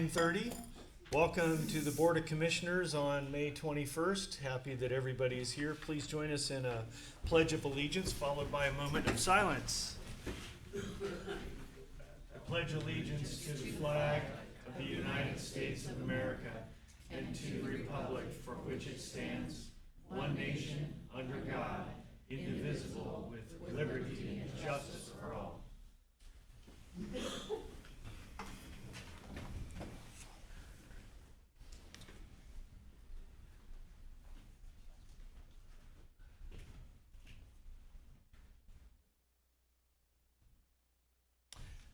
9:30. Welcome to the Board of Commissioners on May 21st. Happy that everybody is here. Please join us in a Pledge of Allegiance followed by a moment of silence. I pledge allegiance to the flag of the United States of America and to the republic for which it stands, one nation, under God, indivisible, with liberty and justice for all.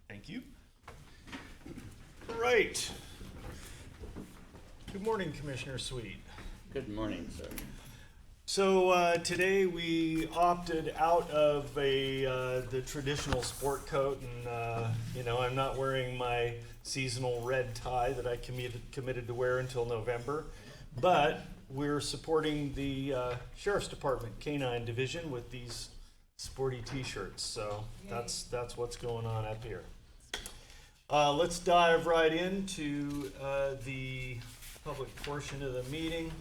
Thank you. All right. Good morning, Commissioner Sweet. Good morning, sir. So today we opted out of the traditional sport coat, and I'm not wearing my seasonal red tie that I committed to wear until November, but we're supporting the Sheriff's Department Canine Division with these sporty T-shirts. So that's what's going on up here. Let's dive right into the public portion of the meeting.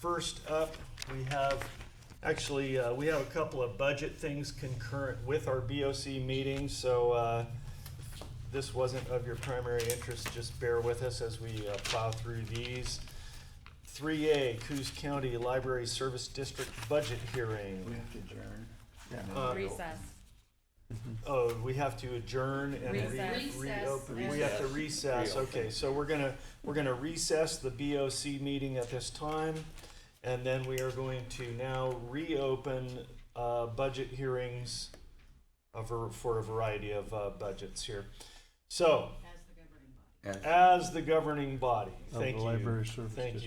First up, we have a couple of budget things concurrent with our BOC meeting, so this wasn't of your primary interest. Just bear with us as we plow through these. 3A, Coos County Library Service District Budget Hearing. We have to adjourn. Recess. Oh, we have to adjourn and reopen. We have to recess. Okay, so we're gonna recess the BOC meeting at this time, and then we are going to now reopen budget hearings for a variety of budgets here. So, as the governing body, thank you,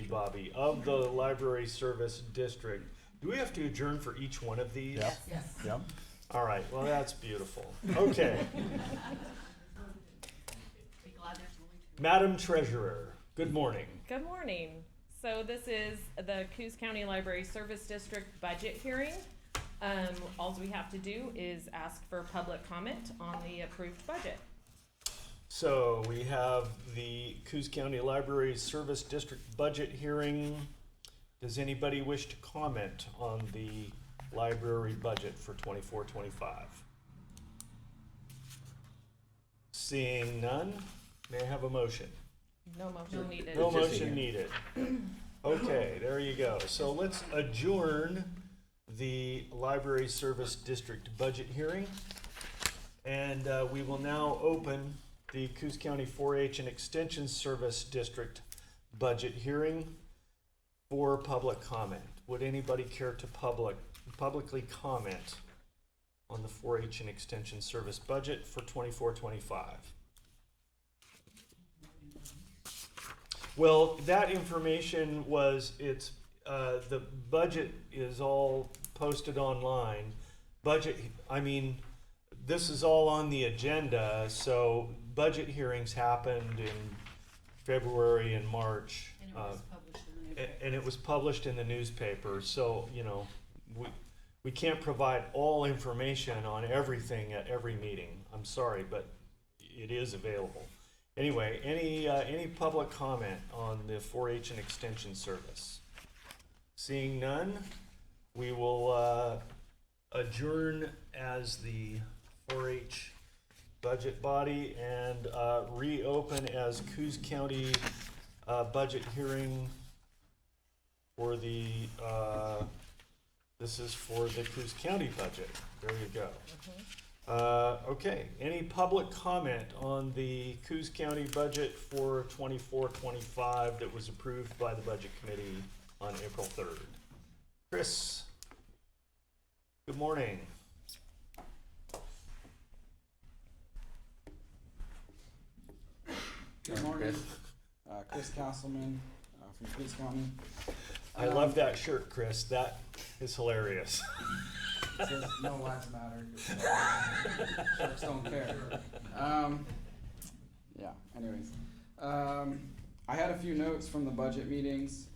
Bobby, of the Library Service District. Do we have to adjourn for each one of these? Yes. Yep. All right, well, that's beautiful. Okay. Madam Treasurer, good morning. Good morning. So this is the Coos County Library Service District budget hearing. All we have to do is ask for public comment on the approved budget. So we have the Coos County Library Service District budget hearing. Does anybody wish to comment on the library budget for 24-25? Seeing none, may I have a motion? No motion needed. No motion needed. Okay, there you go. So let's adjourn the Library Service District budget hearing. And we will now open the Coos County 4-H and Extension Service District budget hearing for public comment. Would anybody care to publicly comment on the 4-H and Extension Service budget for 24-25? Well, that information the budget is all posted online. This is all on the agenda, so budget hearings happened in February and March. And it was published in the newspaper, so, we can't provide all information on everything at every meeting. I'm sorry, but it is available. Anyway, any public comment on the 4-H and Extension Service? Seeing none, we will adjourn as the 4-H budget body and reopen as Coos County budget hearing for the this is for the Coos County budget. There you go. Okay, any public comment on the Coos County budget for 24-25 that was approved by the Budget Committee on April 3rd? Chris, good morning. Good morning. Chris Castleman from Coos County. I love that shirt, Chris. That is hilarious. It says no lives matter. Sharks don't care. Anyways. I had a few notes from the budget meetings.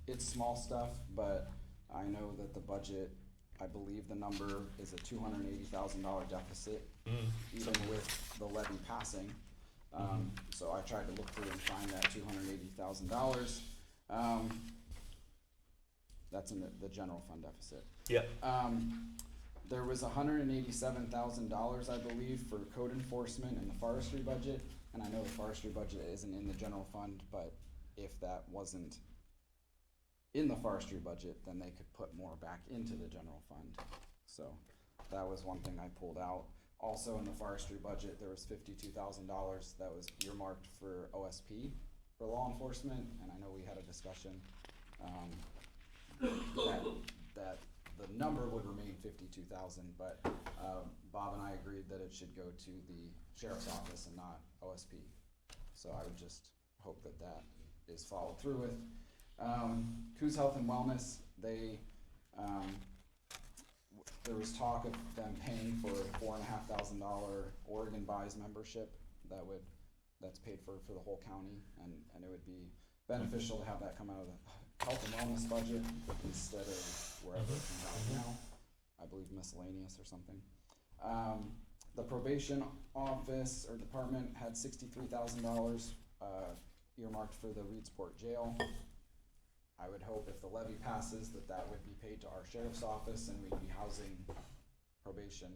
It's small stuff, but I know that the budget, I believe the number is a $280,000 deficit, even with the levy passing. So I tried to look through and find that $280,000. That's in the general fund deficit. Yep. There was $187,000, I believe, for code enforcement in the forestry budget, and I know the forestry budget isn't in the general fund, but if that wasn't in the forestry budget, then they could put more back into the general fund. So that was one thing I pulled out. Also in the forestry budget, there was $52,000 that was earmarked for OSP for law enforcement, and I know we had a discussion that the number would remain 52,000, but Bob and I agreed that it should go to the sheriff's office and not OSP. So I would just hope that that is followed through with. Coos Health and Wellness, there was talk of them paying for a $4,500 Oregon Buys membership that's paid for the whole county, and it would be beneficial to have that come out of the health and wellness budget instead of wherever it comes out now. I believe miscellaneous or something. The probation office or department had $63,000 earmarked for the Reedsport jail. I would hope if the levy passes that would be paid to our sheriff's office and we'd be housing probation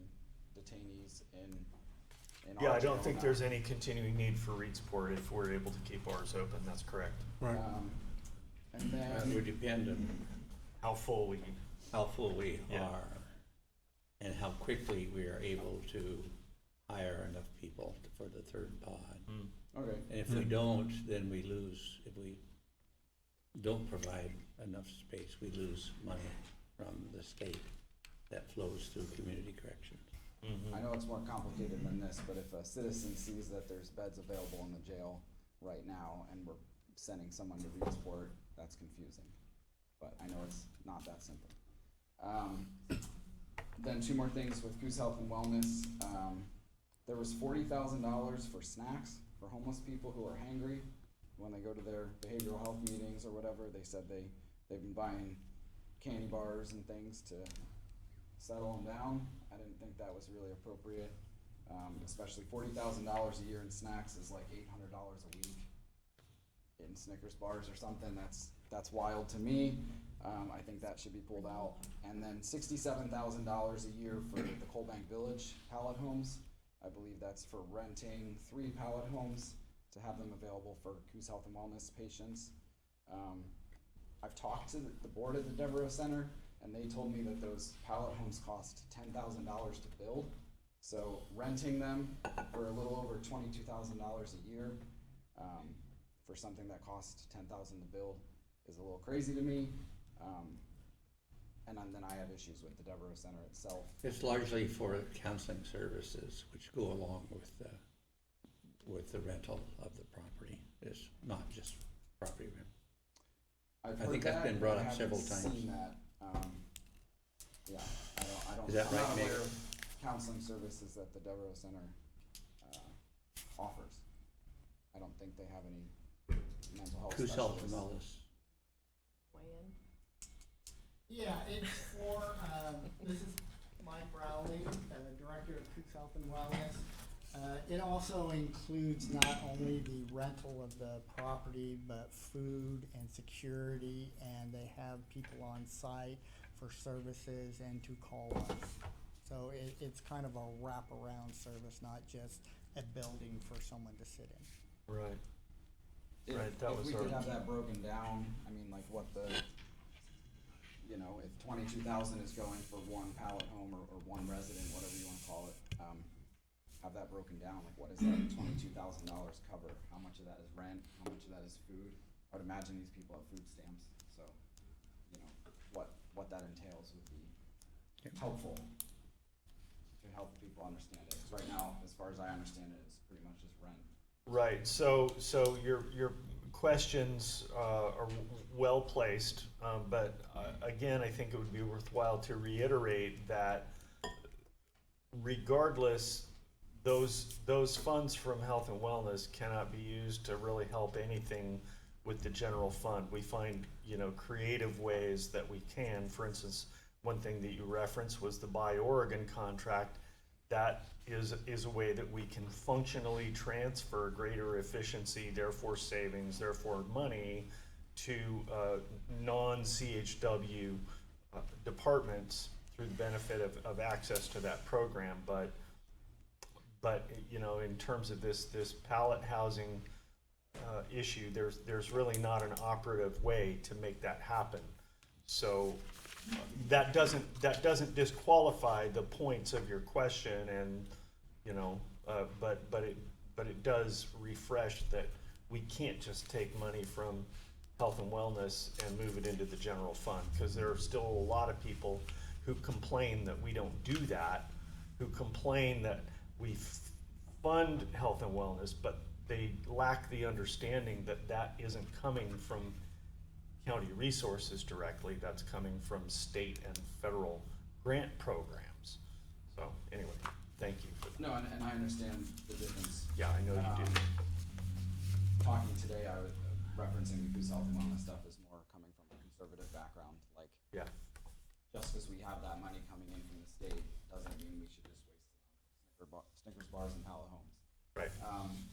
detainees in our Yeah, I don't jail think now. there's any continuing need for Reedsport if we're able to keep ours open, that's correct. Right. And It would then, depend on How full we, how full we Yeah. are and how quickly we are able to hire enough people for the third pod. okay, And if we don't, then we lose. If we don't provide enough space, we lose money from the state that flows through community corrections. I know it's more complicated than this, but if a citizen sees that there's beds available in the jail right now and we're sending someone to Reedsport, that's confusing. But I know it's not that simple. Then two more things with Coos Health and Wellness. There was $40,000 for snacks for homeless people who are hangry. When they go to their behavioral health meetings or whatever, they said they've been buying candy bars and things to settle them down. I didn't think that was really appropriate, especially $40,000 a year in snacks is like $800 a week in Snickers bars or something. That's wild to me. I think that should be pulled out. And then $67,000 a year for the Coal Bank Village pallet homes. I believe that's for renting 3 pallet homes to have them available for Coos Health and Wellness patients. I've talked to the board at the Devereaux Center, and they told me that those pallet homes cost $10,000 to build. So renting them for a little over $22,000 a year for something that costs $10,000 to build is a little crazy to me. And then I have issues with the Devereaux Center itself. It's largely for counseling services, which go along with the rental of the property. It's not just property rent. I've I heard think that's that, been brought but I up several haven't times. seen that. Yeah, I don't. Is that I'm right, not Nick? aware of counseling services that the Devereaux Center offers. I don't think they have any mental health Coos Health and specialists. Wellness. Weigh in. Yeah, it's for, this is Mike Rowley, Director of Coos Health and Wellness. It also includes not only the rental of the property, but food and security, and they have people on site for services and to call us. So it's kind of a wraparound service, not just a building for someone to sit in. right, If, Right, that if was we our- could have that broken down, I mean, like what the, if 22,000 is going for one pallet home or one resident, whatever you wanna call it, have that broken down, like what does that $22,000 cover? How much of that is rent? How much of that is food? I would imagine these people have food stamps, so, what that entails would be helpful to help people understand it. 'Cause right now, as far as I understand it, it's pretty much just rent. right. So your questions are well placed, but again, I think it would be worthwhile to reiterate that regardless, those funds from health and wellness cannot be used to really help anything with the general fund. We find, creative ways that we can. For instance, one thing that you referenced was the Buy Oregon contract. that is a way that we can functionally transfer greater efficiency, therefore savings, therefore money, to non-CHW departments through the benefit of access to that program. But you know, in terms of this pallet housing issue, there's really not an operative way to make that happen. So that doesn't disqualify the points of your question, and you know, but it does refresh that we can't just take money from health and wellness and move it into the general fund, because there are still a lot of people who complain that we don't do that, who complain that we fund health and wellness, but they lack the understanding that that isn't coming from county resources directly, that's coming from state and federal grant programs. So anyway, thank you for that. No, and I understand the difference. Yeah, I know you do. Talking today, I was referencing the Goose Health and Wellness stuff is more coming from a conservative background. Like, Yeah, just because we have that money coming in from the state doesn't mean we should just waste it on Snickers bars and pallet homes. right.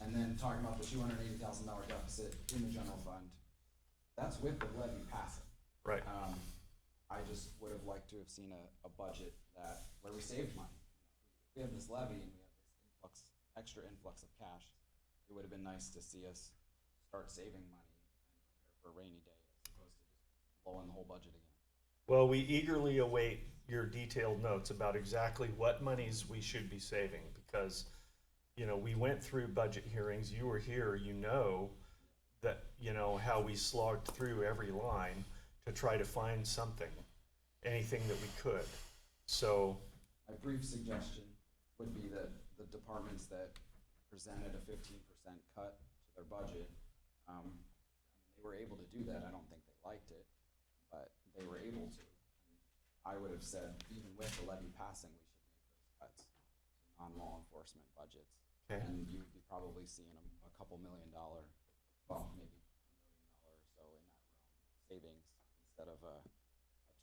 And then talking about the $280,000 deficit in the general fund, that's with the levy passing. Right. I just would have liked to have seen a budget where we saved money. We have this levy and we have this extra influx of cash. It would have been nice to see us start saving money and prepare for a rainy day as opposed to just blowing the whole budget again. Well, we eagerly await your detailed notes about exactly what monies we should be saving, because, you know, we went through budget hearings, you were here, you know, that, you know, how we slogged through every line to try to find something, anything that we could. So, My brief suggestion would be that the departments that presented a 15% cut to their budget, they were able to do that. I don't think they liked it, but they were able to. I would have said, even with the levy passing, we should make those cuts to non-law enforcement budgets. Okay. And you would be probably seeing a couple $1 million, well, maybe $1 million or so in that realm savings instead of a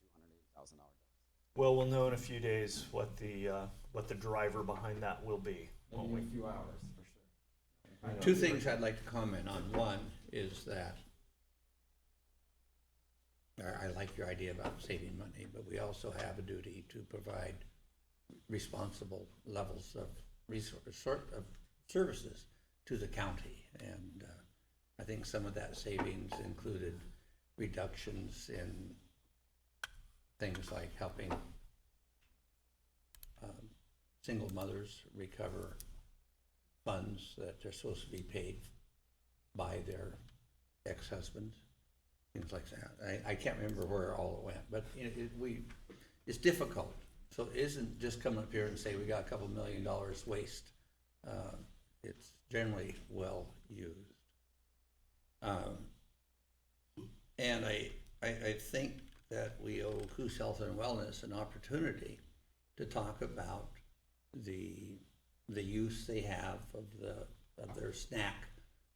$280,000 deficit. well, we'll know in a few days what the driver behind that will be, won't we? Maybe in a few hours, for sure. Two things I'd like to comment on. One is that I like your idea about saving money, but we also have a duty to provide responsible levels of services to the county. And I think some of that savings included reductions in things like helping single mothers recover funds that they're supposed to be paid by their ex-husbands, things like that. I can't remember where all it went, but you know, it's difficult. So it isn't just come up here and say we got a couple $1 million waste. It's generally well used. And I think that we owe Coos Health and Wellness an opportunity to talk about the use they have of their snack,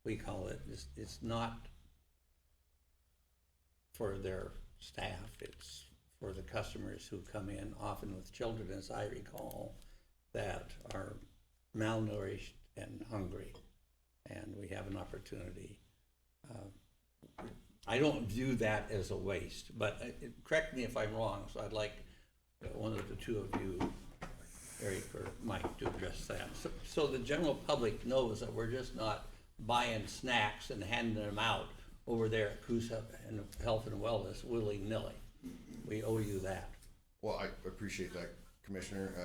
we call it. It's not for their staff, it's for the customers who come in, often with children, as I recall, that are malnourished and hungry. And we have an opportunity. I don't view that as a waste, but correct me if I'm wrong, so I'd like one of the two of you, Eric or Mike, to address that. So the general public knows that we're just not buying snacks and handing them out over there at Coos Health and Wellness willy-nilly. We owe you that. Well, I appreciate that, Commissioner.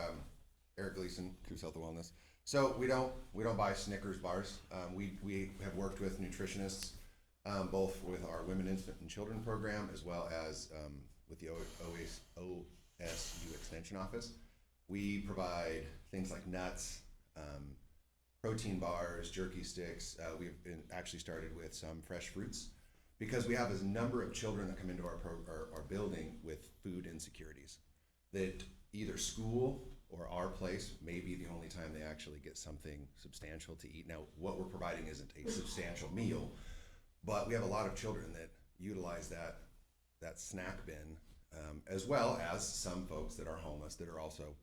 Eric Gleason, Coos Health and Wellness. So we don't buy Snickers bars. We have worked with nutritionists, both with our Women, Infant, and Children program, as well as with the OSU Extension Office. We provide things like nuts, protein bars, jerky sticks. We've actually started with some fresh fruits, because we have a number of children that come into our building with food insecurities, that either school or our place may be the only time they actually get something substantial to eat. Now, what we're providing isn't a substantial meal, but we have a lot of children that utilize that snack bin, as well as some folks that are homeless that are also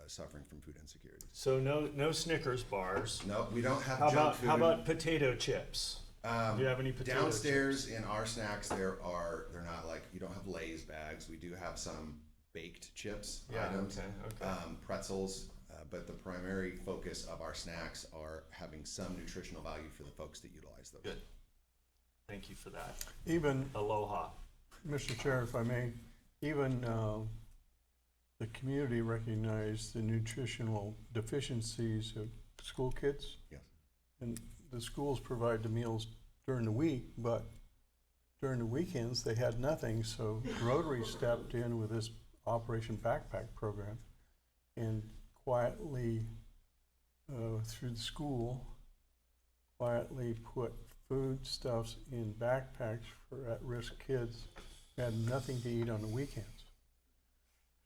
suffering from food insecurity. So no Snickers bars. No, we don't have How junk about food. how about potato chips? Do you have any potato Downstairs chips? in our snacks, they're not like, you don't have Lay's bags. We do have some baked chips Yeah, items, okay. pretzels, but the primary focus of our snacks are having some nutritional value for the folks that utilize those. Good. Thank you for that. Even, Aloha. Mr. Chair, if I may, even the community recognized the nutritional deficiencies of school kids. Yes. And the schools provide the meals during the week, but during the weekends, they had nothing, so Rotary stepped in with this Operation Backpack program and quietly, through the school, quietly put foodstuffs in backpacks for at-risk kids who had nothing to eat on the weekends.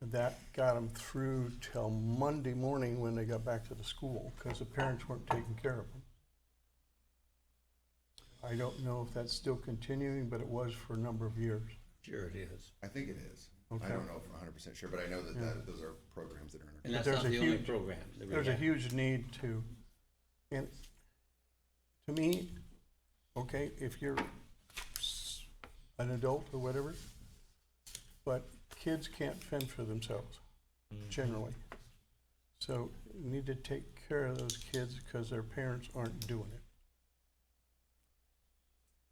And that got them through till Monday morning when they got back to the school, because the parents weren't taking care of them. I don't know if that's still continuing, but it was for a number of years. Sure it is. I think it is. Okay. I don't know if I'm 100% sure, but I know that, Yeah. those are programs that are in our. And that's there's not a the only huge- program that we There's a have. huge need to, and to me, okay, if you're an adult or whatever, but kids can't fend for themselves, generally. So you need to take care of those kids because their parents aren't doing it.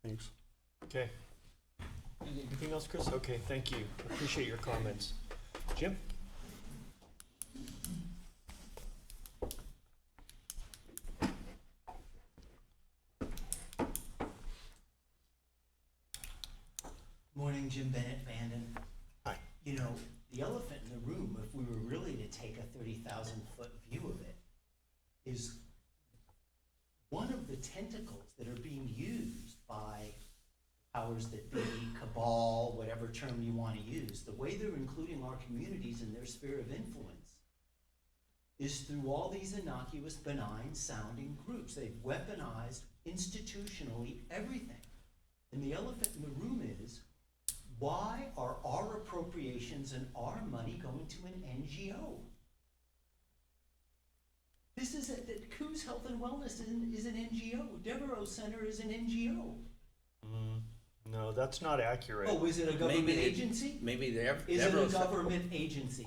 Thanks. Okay. Anything else, Chris? Okay, thank you. Appreciate your comments. Jim? Morning, Jim Bennett, Bandon. Hi. You know, the elephant in the room, if we were really to take a 30,000-foot view of it, is one of the tentacles that are being used by powers that be, cabal, whatever term you want to use, the way they're including our communities in their sphere of influence is through all these innocuous, benign sounding groups. They've weaponized institutionally everything. And the elephant in the room is, why are our appropriations and our money going to an NGO? This is that Coos Health and Wellness is an NGO. Devereaux Center is an NGO. No, that's not accurate. Oh, is it a government agency? Maybe they're. Is it a government agency?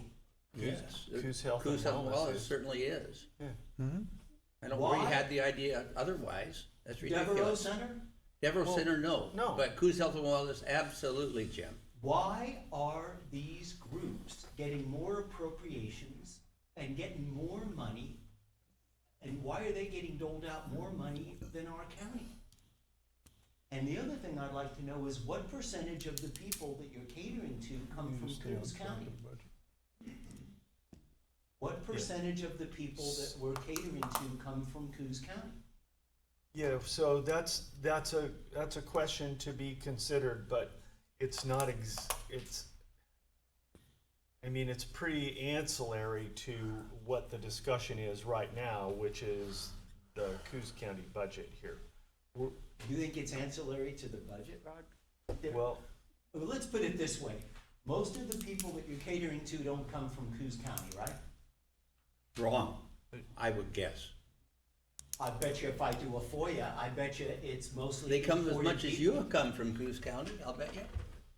Yes. Coos Health Coos and Health and Wellness Wellness is. certainly is. Yeah. Mm-hmm. I don't know where you Why? had the idea otherwise. That's Devereaux ridiculous. Center? Devereaux Well, Center, no. no. But Coos Health and Wellness, absolutely, Jim. Why are these groups getting more appropriations and getting more money? And why are they getting doled out more money than our county? And the other thing I'd like to know is what percentage of the people that you're catering to come from Coos County? What percentage of the people that we're catering to come from Coos County? Yeah, so that's a question to be considered, but it's not I mean, it's pretty ancillary to what the discussion is right now, which is the Coos County budget here. You think it's ancillary to the budget, Rod? Well, Well, let's put it this way. Most of the people that you're catering to don't come from Coos County, right? Wrong, I would guess. I bet you if I do a FOIA, I bet you it's mostly. They come as imported much as people. you have come from Coos County, I'll bet you.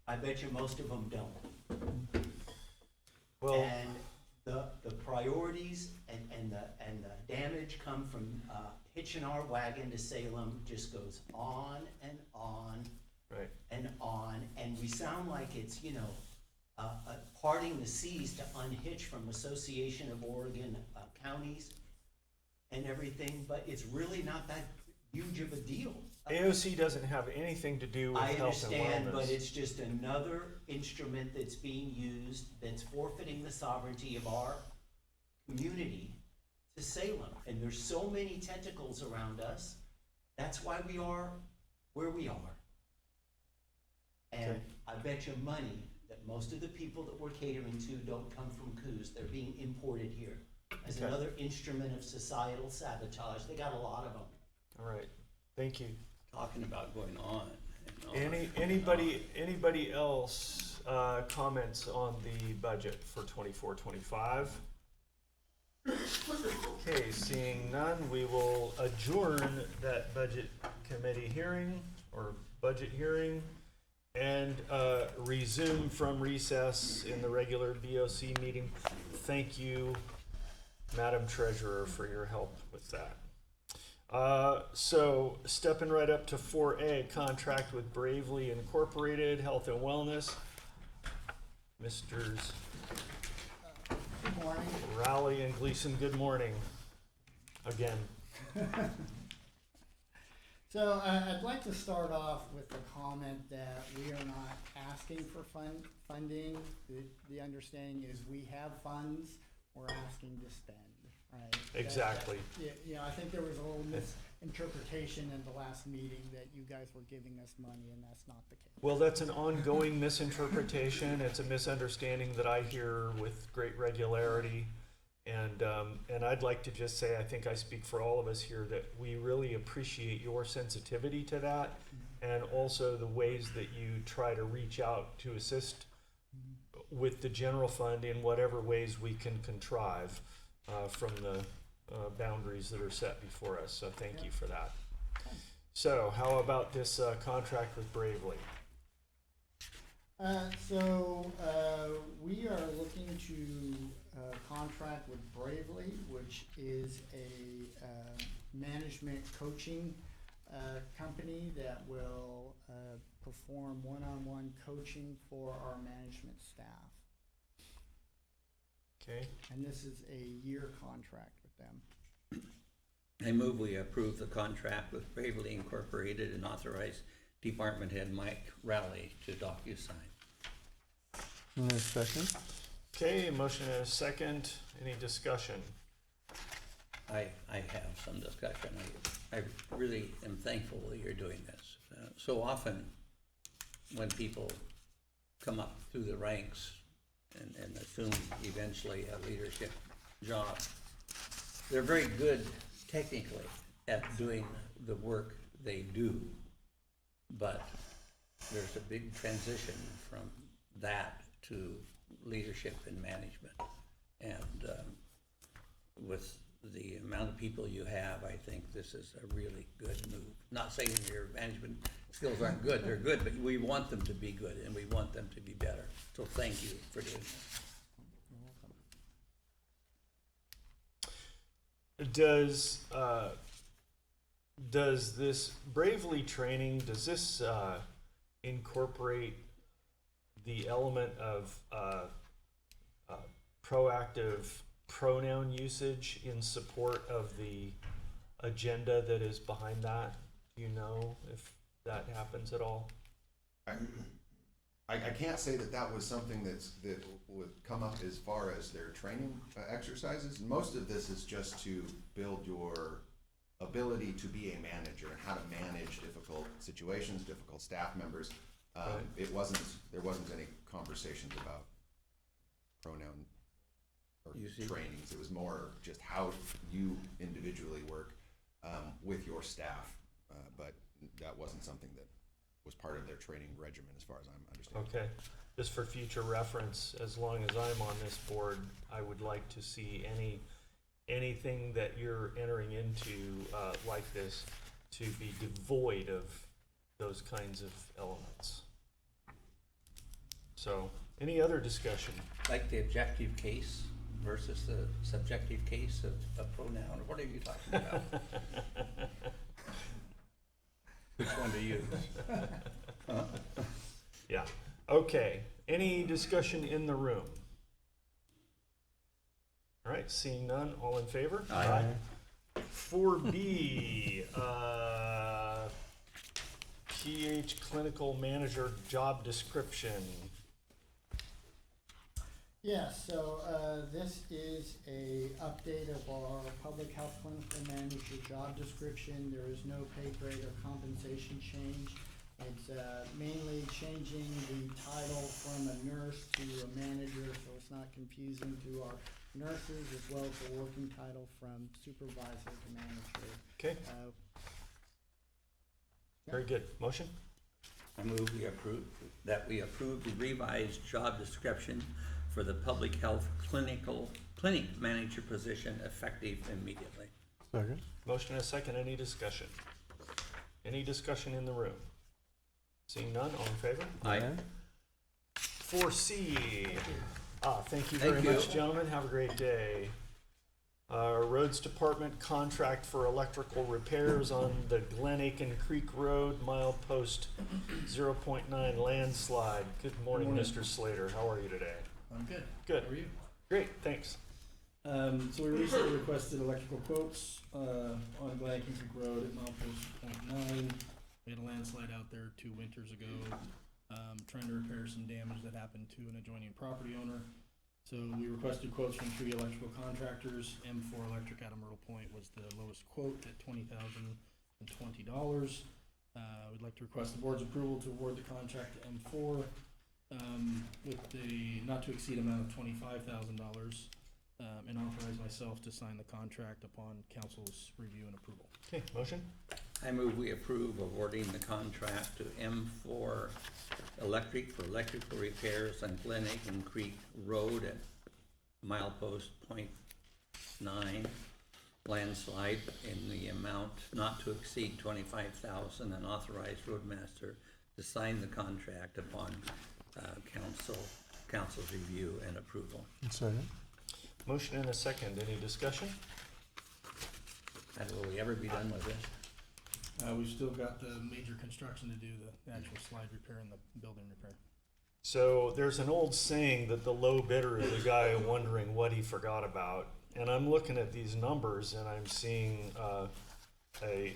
I bet you most of them don't. well, And the priorities and the damage come from hitching our wagon to Salem just goes on and on right. and on. And we sound like it's, you know, parting the seas to unhitch from Association of Oregon Counties and everything, but it's really not that huge of a deal. AOC doesn't have anything to do with I health and understand, but wellness. it's just another instrument that's being used that's forfeiting the sovereignty of our community to Salem. And there's so many tentacles around us. That's why we are where we are. And Okay. I bet you money that most of the people that we're catering to don't come from Coos. They're being imported here as Okay. another instrument of societal sabotage. They got a lot of them. All right, thank you. Talking about going on and on. Anybody else comments on the budget for 24-25? Okay, seeing none, we will adjourn that budget committee hearing or budget hearing and resume from recess in the regular BOC meeting. Thank you, Madam Treasurer, for your help with that. So stepping right up to 4A, contract with Bravely Incorporated Health and Wellness. Misters Good morning. Rowley and Gleason, good morning. Again. So I'd like to start off with the comment that we are not asking for funding. The understanding is we have funds, we're asking to spend, right? Exactly. Yeah, I think there was a little misinterpretation in the last meeting that you guys were giving us money, and that's not the case. Well, that's an ongoing misinterpretation. It's a misunderstanding that I hear with great regularity. And I'd like to just say, I think I speak for all of us here, that we really appreciate your sensitivity to that, and also the ways that you try to reach out to assist with the general fund in whatever ways we can contrive from the boundaries that are set before us. So thank you for that. So how about this contract with Bravely? We are looking to contract with Bravely, which is a management coaching company that will perform one-on-one coaching for our management staff. Okay. And this is a year contract with them. I move we approve the contract with Bravely Incorporated and authorize Department Head Mike Rowley to DocuSign. And a second? Okay, motion and a second. Any discussion? I have some discussion. I really am thankful that you're doing this. So often, when people come up through the ranks and assume eventually a leadership job, they're very good technically at doing the work they do, but there's a big transition from that to leadership and management. And with the amount of people you have, I think this is a really good move. Not saying your management skills aren't good, they're good, but we want them to be good and we want them to be better. So thank you for doing this. Does this Bravely training, does this incorporate the element of proactive pronoun usage in support of the agenda that is behind that? Do you know if that happens at all? I can't say that was something that would come up as far as their training exercises. Most of this is just to build your ability to be a manager and how to manage difficult situations, difficult staff members. Right. There wasn't any conversations about pronoun or trainings. It was more just how you individually work with your staff, but that wasn't something that was part of their training regimen as far as I'm understanding. Okay, just for future reference, as long as I'm on this board, I would like to see anything that you're entering into like this to be devoid of those kinds of elements. So, any other discussion? Like the objective case versus the subjective case of a pronoun, or what are you talking about? Which one to use? Yeah, okay. Any discussion in the room? All right, seeing none, all in favor? Aye. 4B, PH Clinical Manager Job Description. Yes, so this is a update of our public health clinical manager job description. There is no pay grade or compensation change. It's mainly changing the title from a nurse to a manager, so it's not confusing to our nurses, as well as the working title from supervisor to manager. Okay, very good. Motion? I move we approve the revised job description for the public health clinical clinic manager position effective immediately. Second. Motion and a second, any discussion? Any discussion in the room? Seeing none, all in favor? Aye. 4C. Thank you very Thank you. much, gentlemen, have a great day. Roads Department contract for electrical repairs on the Glen Aiken Creek Road, milepost 0.9 landslide. Good morning, Mr. Slater, how are you today? I'm good. Good. How are you? Great, thanks. So we recently requested electrical quotes on Glen Aiken Creek Road at milepost 0.9. We had a landslide out there 2 winters ago, trying to repair some damage that happened to an adjoining property owner. So we requested quotes from 3 electrical contractors. M4 Electric out of Myrtle Point was the lowest quote at $20,020. We'd like to request the board's approval to award the contract to M4 with the not to exceed amount of $25,000 and authorize myself to sign the contract upon council's review and approval. Okay, motion? I move we approve awarding the contract to M4 Electric for electrical repairs on Glen Aiken Creek Road at milepost .9 landslide in the amount not to exceed $25,000 and authorize roadmaster to sign the contract upon council's review and approval. Second. Motion and a second, any discussion? And will we ever be done with this? We've still got the major construction to do, the actual slide repair and the building repair. So there's an old saying that the low bidder is the guy wondering what he forgot about. And I'm looking at these numbers and I'm seeing a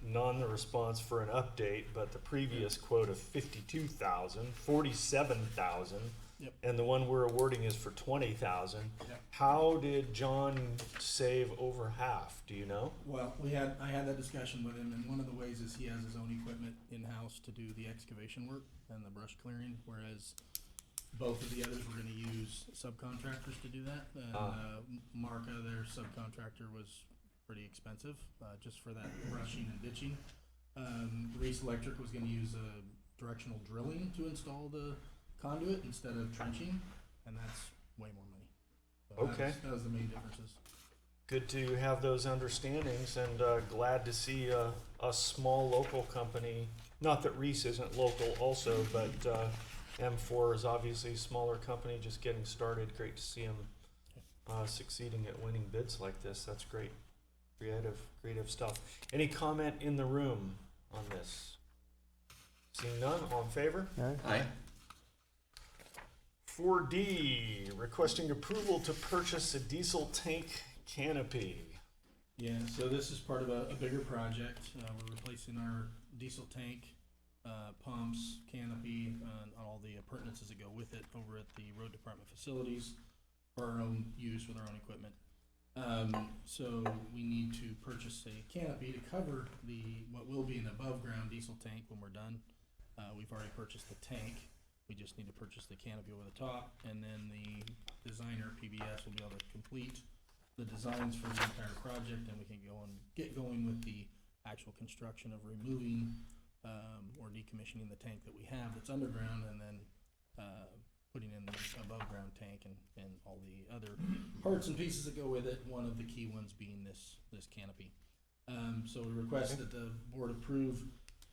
non-response for an update, but the previous quote of 52,000, 47,000, Yep. and the one we're awarding is for 20,000. Yep. How did John save over half? Do you know? Well, I had that discussion with him, and one of the ways is he has his own equipment in-house to do the excavation work and the brush clearing, whereas both of the others were gonna use subcontractors to do that. And Marca, their subcontractor, was pretty expensive, just for that brushing and ditching. Reese Electric was gonna use directional drilling to install the conduit instead of trenching, and that's way more money. So Okay. that was the main differences. Good to have those understandings, and glad to see a small local company, not that Reese isn't local also, but M4 is obviously a smaller company just getting started. Great to see them succeeding at winning bids like this. That's great. Creative stuff. Any comment in the room on this? Seeing none, all in favor? Aye. 4D, requesting approval to purchase a diesel tank canopy. Yeah, so this is part of a bigger project. We're replacing our diesel tank, pumps, canopy, and all the appurtenances that go with it over at the road department facilities for our own use with our own equipment. So we need to purchase a canopy to cover what will be an above ground diesel tank when we're done. We've already purchased the tank. We just need to purchase the canopy over the top, and then the designer, PBS, will be able to complete the designs for the entire project, and we can get going with the actual construction of removing or decommissioning the tank that we have that's underground, and then putting in the above ground tank and all the other parts and pieces that go with it. One of the key ones being this canopy. So we request that the board approve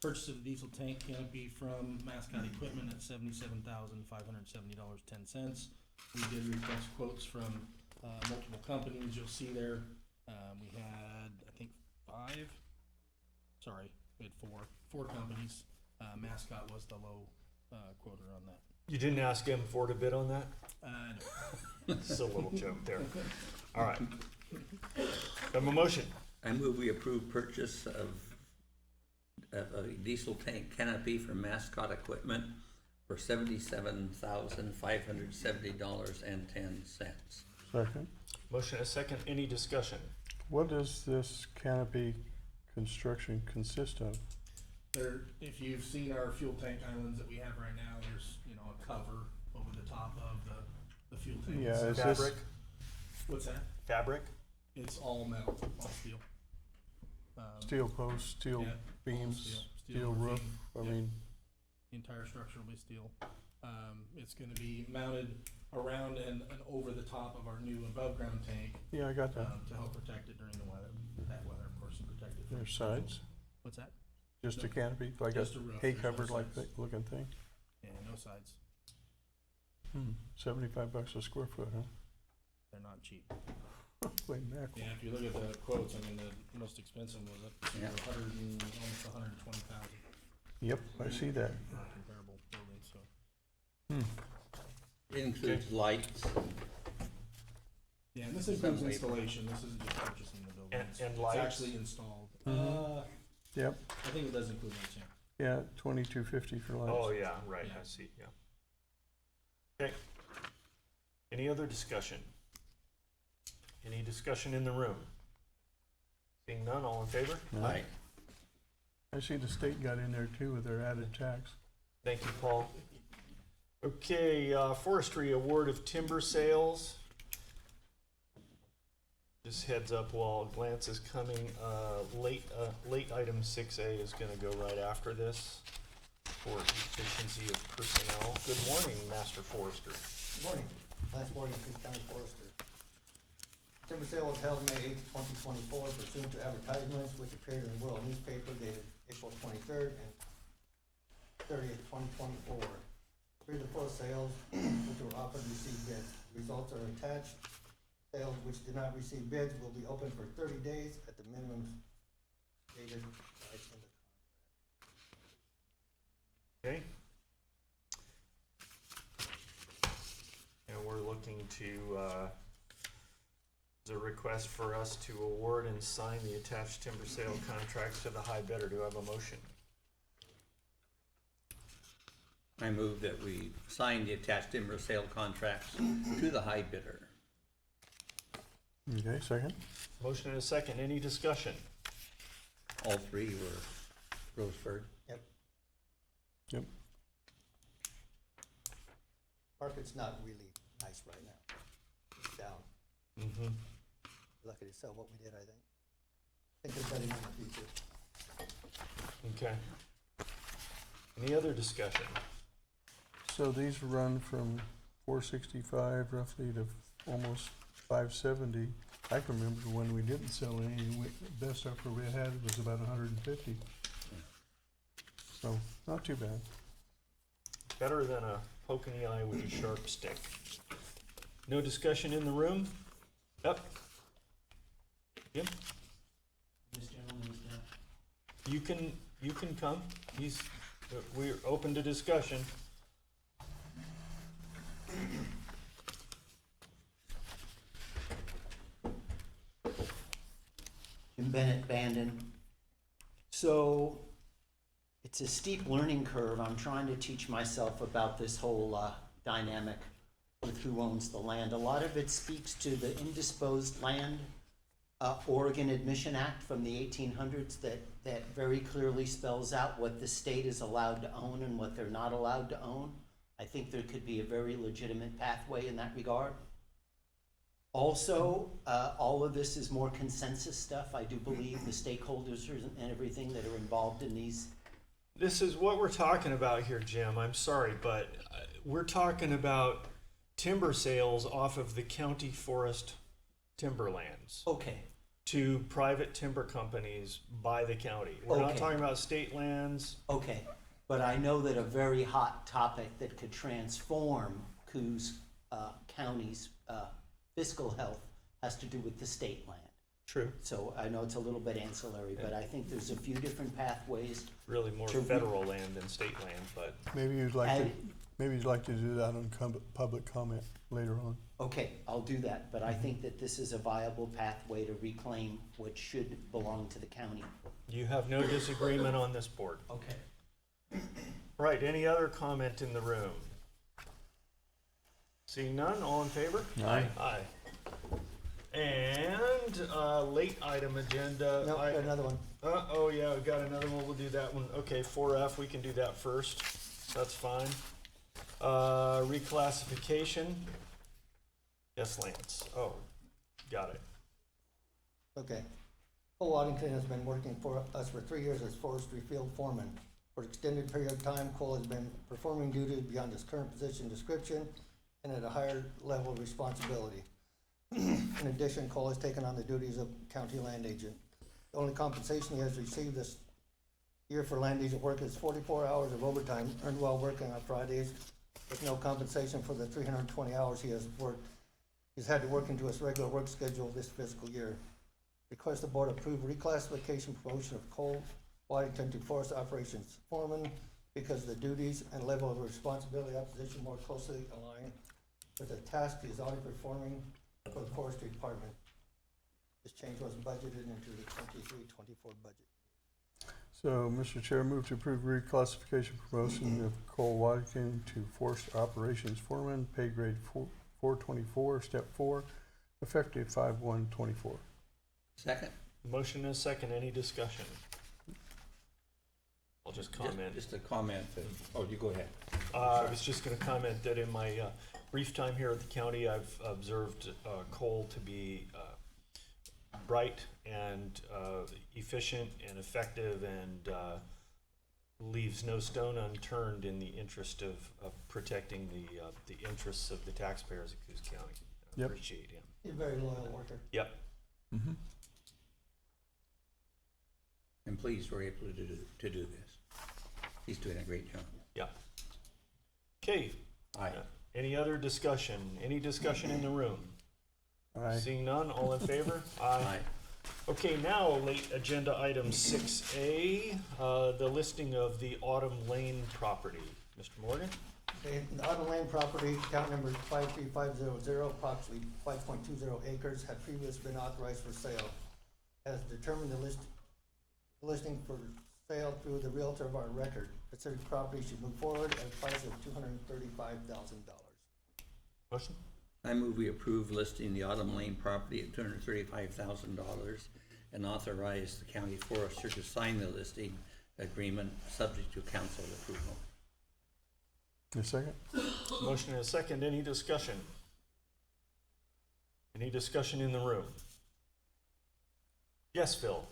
purchase of the diesel tank canopy from Mascot Equipment at $77,570.10. We did request quotes from multiple companies. You'll see there, we had, I think, we had four companies. Mascot was the low quoter on that. You didn't ask M4 to bid on that? No. Just a little joke there. All right. Have a motion. I move we approve purchase of a diesel tank canopy from Mascot Equipment for $77,570.10. Second. Motion and a second. Any discussion? What does this canopy construction consist of? If you've seen our fuel tank islands that we have right now, there's, a cover over the top of the fuel tank. Yeah, is this- Fabric? What's that? Fabric? It's all metal, all steel. Steel posts, steel Yeah, all beams, steel steel roof? roofing, I yeah. mean, The entire structure will be steel. It's gonna be mounted around and over the top of our new above-ground tank, Yeah, I got that. to help protect it during the weather, bad weather, of course, and protect it from. There's sides, What's that? just a canopy, like a Just a roof, hay there's no covered like sides. that looking thing. Yeah, no sides. $75 a square foot, huh? They're not cheap. Holy mackerel. Yeah, if you look at the quotes, I mean, the most expensive was up to Yeah. almost 120,000 Yep, I see that. for a comparable building, so. It includes lights. Yeah, and this includes Some labor. installation, this isn't just purchasing the building. And It's lights? actually installed. Mhm. Yep, I think it does include lights, yeah. yeah, $22.50 for lights. Oh, yeah, right, Yeah. I see, yeah. Okay. Any other discussion? Any discussion in the room? Seeing none, all in favor? Aye. I see the state got in there too with their added tax. Thank you, Paul. Okay, forestry award of timber sales. Just heads up while Glance is coming, late item 6A is gonna go right after this for efficiency of personnel. Good morning, Master Forester. Good morning, last morning, Coos County Forester. Timber sale was held May 8th, 2024 pursuant to advertisements which appeared in the World newspaper dated April 23rd and 30th, 2024. Three of the four sales which were offered received bids. Results are attached. Sales which did not receive bids will be open for 30 days at the minimum stated price in the Okay. And we're looking to, the request for us to award and sign the attached timber sale contracts to the high bidder. Do I have a motion? I move that we sign the attached timber sale contracts to the high bidder. Okay, second? Motion and a second. Any discussion? All three were Roseburg. Yep. market's not really nice right now. It's down. Mm-hmm. Lucky to sell what we did, I think. I think there's better in the future. Okay. Any other discussion? So these run from 465 roughly to almost 570. I can remember when we didn't sell any, best offer we had was about 150. So, not too bad. Better than a poke in the eye with a sharp stick. No discussion in the room? Yep. Jim? This gentleman is down. You can come. We're open to discussion. Jim Bennett, Bandon. So it's a steep learning curve. I'm trying to teach myself about this whole dynamic with who owns the land. A lot of it speaks to the Indisposed Land Oregon Admission Act from the 1800s that very clearly spells out what the state is allowed to own and what they're not allowed to own. I think there could be a very legitimate pathway in that regard. Also, all of this is more consensus stuff. I do believe the stakeholders and everything that are involved in these. This is what we're talking about here, Jim. I'm sorry, but we're talking about timber sales off of the county forest timberlands Okay, to private timber companies by the county. We're not Okay. talking about state lands. okay. But I know that a very hot topic that could transform Coos County's fiscal health has to do with the state land. True. So I know it's a little bit ancillary, but I think there's a few different pathways. Really more True. federal land than state land, but Maybe you'd like to, And- maybe you'd like to do that on public comment later on. Okay, I'll do that, but I think that this is a viable pathway to reclaim what should belong to the county. you have no disagreement on this board. Okay. Right, any other comment in the room? Seeing none, all in favor? Aye. Aye. And, late item agenda. No, got another one. Oh yeah, we got another one, we'll do that one. Okay, 4F, we can do that first. That's fine. Reclassification. Yes, Lance. Oh, got it. Okay. Paul Waddington has been working for us for 3 years as forestry field foreman For an extended period of time, Cole has been performing duties beyond his current position description and at a higher level of responsibility. In addition, Cole has taken on the duties of county land agent. The only compensation he has received this year for land agent work is 44 hours of overtime earned while working on Fridays, with no compensation for the 320 hours he has worked. He's had to work into his regular work schedule this fiscal year. Request the board approve reclassification promotion of Cole Waddington to Forest Operations Foreman because the duties and level of responsibility of position more closely align with the task he is already performing for the forestry department. This change was budgeted into the 23-24 budget. So, Mr. Chair, move to approve reclassification promotion of Cole Waddington to Forest Operations Foreman, pay grade 424, step 4, effective 5/1/24. Second? Motion and a second, any discussion? I'll just comment. Just a comment that, oh, you go ahead. I was just gonna comment that in my brief time here at the county, I've observed Cole to be bright and efficient and effective and leaves no stone unturned in the interest of protecting the interests of the taxpayers of Coos County. I Yep. appreciate him. He's a very loyal worker. Yep. Mm-hmm. I'm pleased we're able to do this. He's doing a great job. Yep. Okay. Aye. Any other discussion? Any discussion in the room? Aye. Seeing none, all in favor? Aye. Okay, now late agenda item 6A, the listing of the Autumn Lane property. Mr. Morgan? Okay, the Autumn Lane property, account number 53500, approximately 5.20 acres, had previously been authorized for sale. Has determined the listing for sale through the realtor of our record. Considered property should move forward at a price of $235,000. Motion? I move we approve listing the Autumn Lane property at $235,000 and authorize the county forester to sign the listing agreement subject to council approval. A second? Motion and a second, any discussion? Any discussion in the room? Yes, Phil?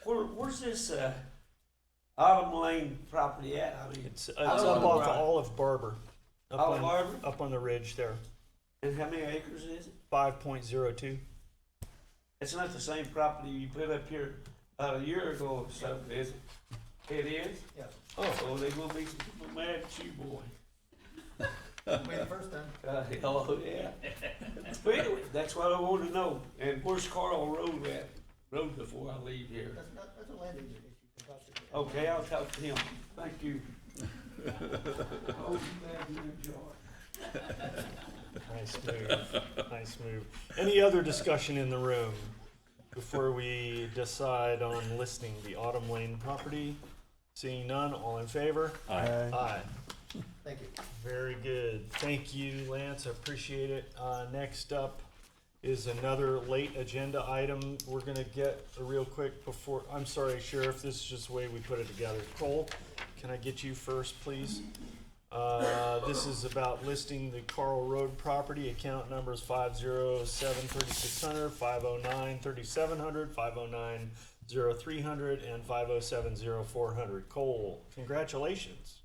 Where's this Autumn Lane property at? I mean, It's Olive up off Barber. Olive Barber. Olive Barber? Up on the ridge there, and how many acres is it? 5.02. It's not the same property you put up here a year ago or something, is it? It is? Yeah, Oh, they gonna be some people mad at you, boy. way the first time. Hello, yeah. But anyway, that's what I want to know. And where's Carl Road at? Road before I leave here. That's a land agent issue. About to- Okay, I'll talk to him. Thank you. Oh, you glad you enjoy. Nice move, nice move. Any other discussion in the room before we decide on listing the Autumn Lane property? Seeing none, all in favor? Aye. Thank you. Very good. Thank you, Lance. I appreciate it. Next up is another late agenda item. We're gonna get real quick before, I'm sorry, Sheriff, this is just the way we put it together. Cole, can I get you first, please? This is about listing the Carl Road property. Account numbers 507-3600, 509-3700, 509-0300, and 507-0400. Cole, congratulations.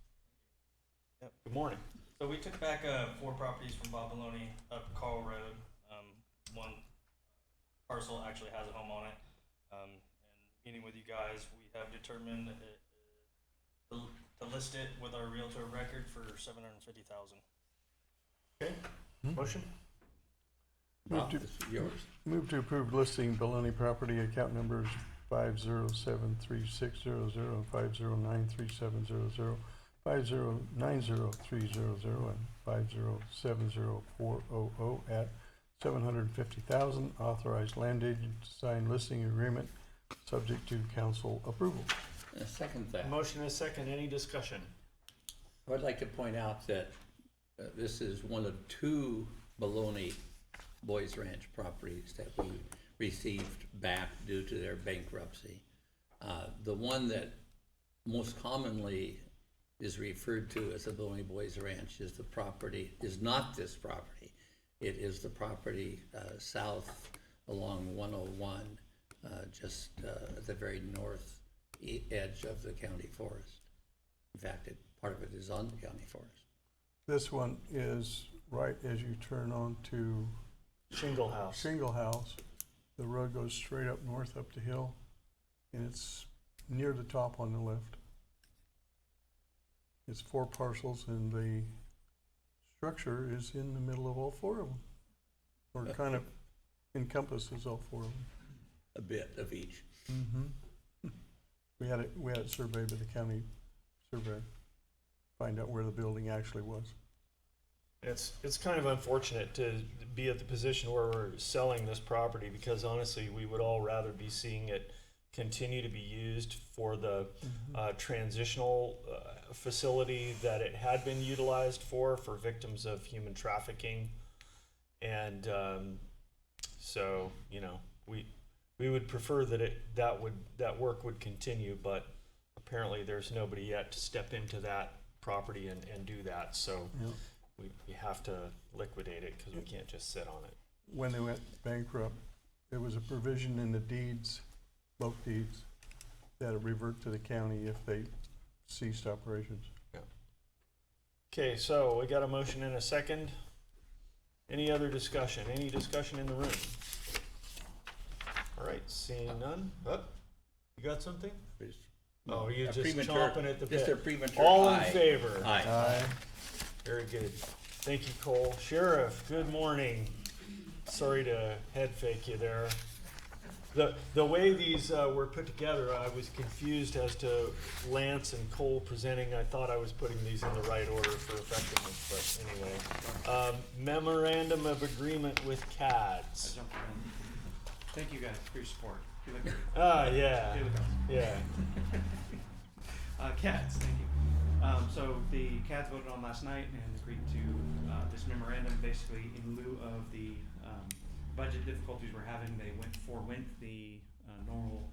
Yep. Good morning. So we took back 4 properties from Bob Maloney up Carl Road. One parcel actually has a home on it. And meeting with you guys, we have determined to list it with our realtor of record for $750,000. Okay, motion? Bob, this is yours. Move to approve listing Baloney property, account numbers 5073600, 5093700, 5090300, and 5070400 at $750,000. Authorized land agent to sign listing agreement, subject to council approval. Second that. Motion is second. Any discussion? I'd like to point out that this is one of 2 Baloney Boys Ranch properties that we received back due to their bankruptcy. The one that most commonly is referred to as the Boney Boys Ranch is the property, is not this property. It is the property south along 101, just at the very north edge of the county forest. In fact, part of it is on the county forest. This one is right as you turn on to Shingle House. Shingle House. The road goes straight up north up the hill, and it's near the top on the left. It's 4 parcels, and the structure is in the middle of all 4 of them, or kind of encompasses all 4 of them. A bit of each. Mm-hmm. We had it surveyed by the county surveyor, find out where the building actually was. It's kind of unfortunate to be at the position where we're selling this property, because honestly, we would all rather be seeing it continue to be used for the transitional facility that it had been utilized for victims of human trafficking. And so, you know, we would prefer that that work would continue, but apparently there's nobody yet to step into that property and do that. So Yeah. we have to liquidate it because we can't just sit on it. When they went bankrupt, there was a provision in the deeds, BOC deeds, that it revert to the county if they ceased operations. Okay, so we got a motion and a second. Any other discussion? Any discussion in the room? All right, seeing none. Oh, you got something? Oh, you're A just premature- chomping at the Just bit. a premature All in aye. favor? Aye. Very good. Thank you, Cole. Sheriff, good morning. Sorry to head fake you there. The way these were put together, I was confused as to Lance and Cole presenting. I thought I was putting these in the right order for effectiveness, but anyway. Memorandum of agreement with CADS. Thank you guys for your support. You look great. Ah, yeah, You look awesome. yeah. CADS, thank you. So the CADS voted on last night and agreed to this memorandum. Basically, in lieu of the budget difficulties we're having, they forwent the normal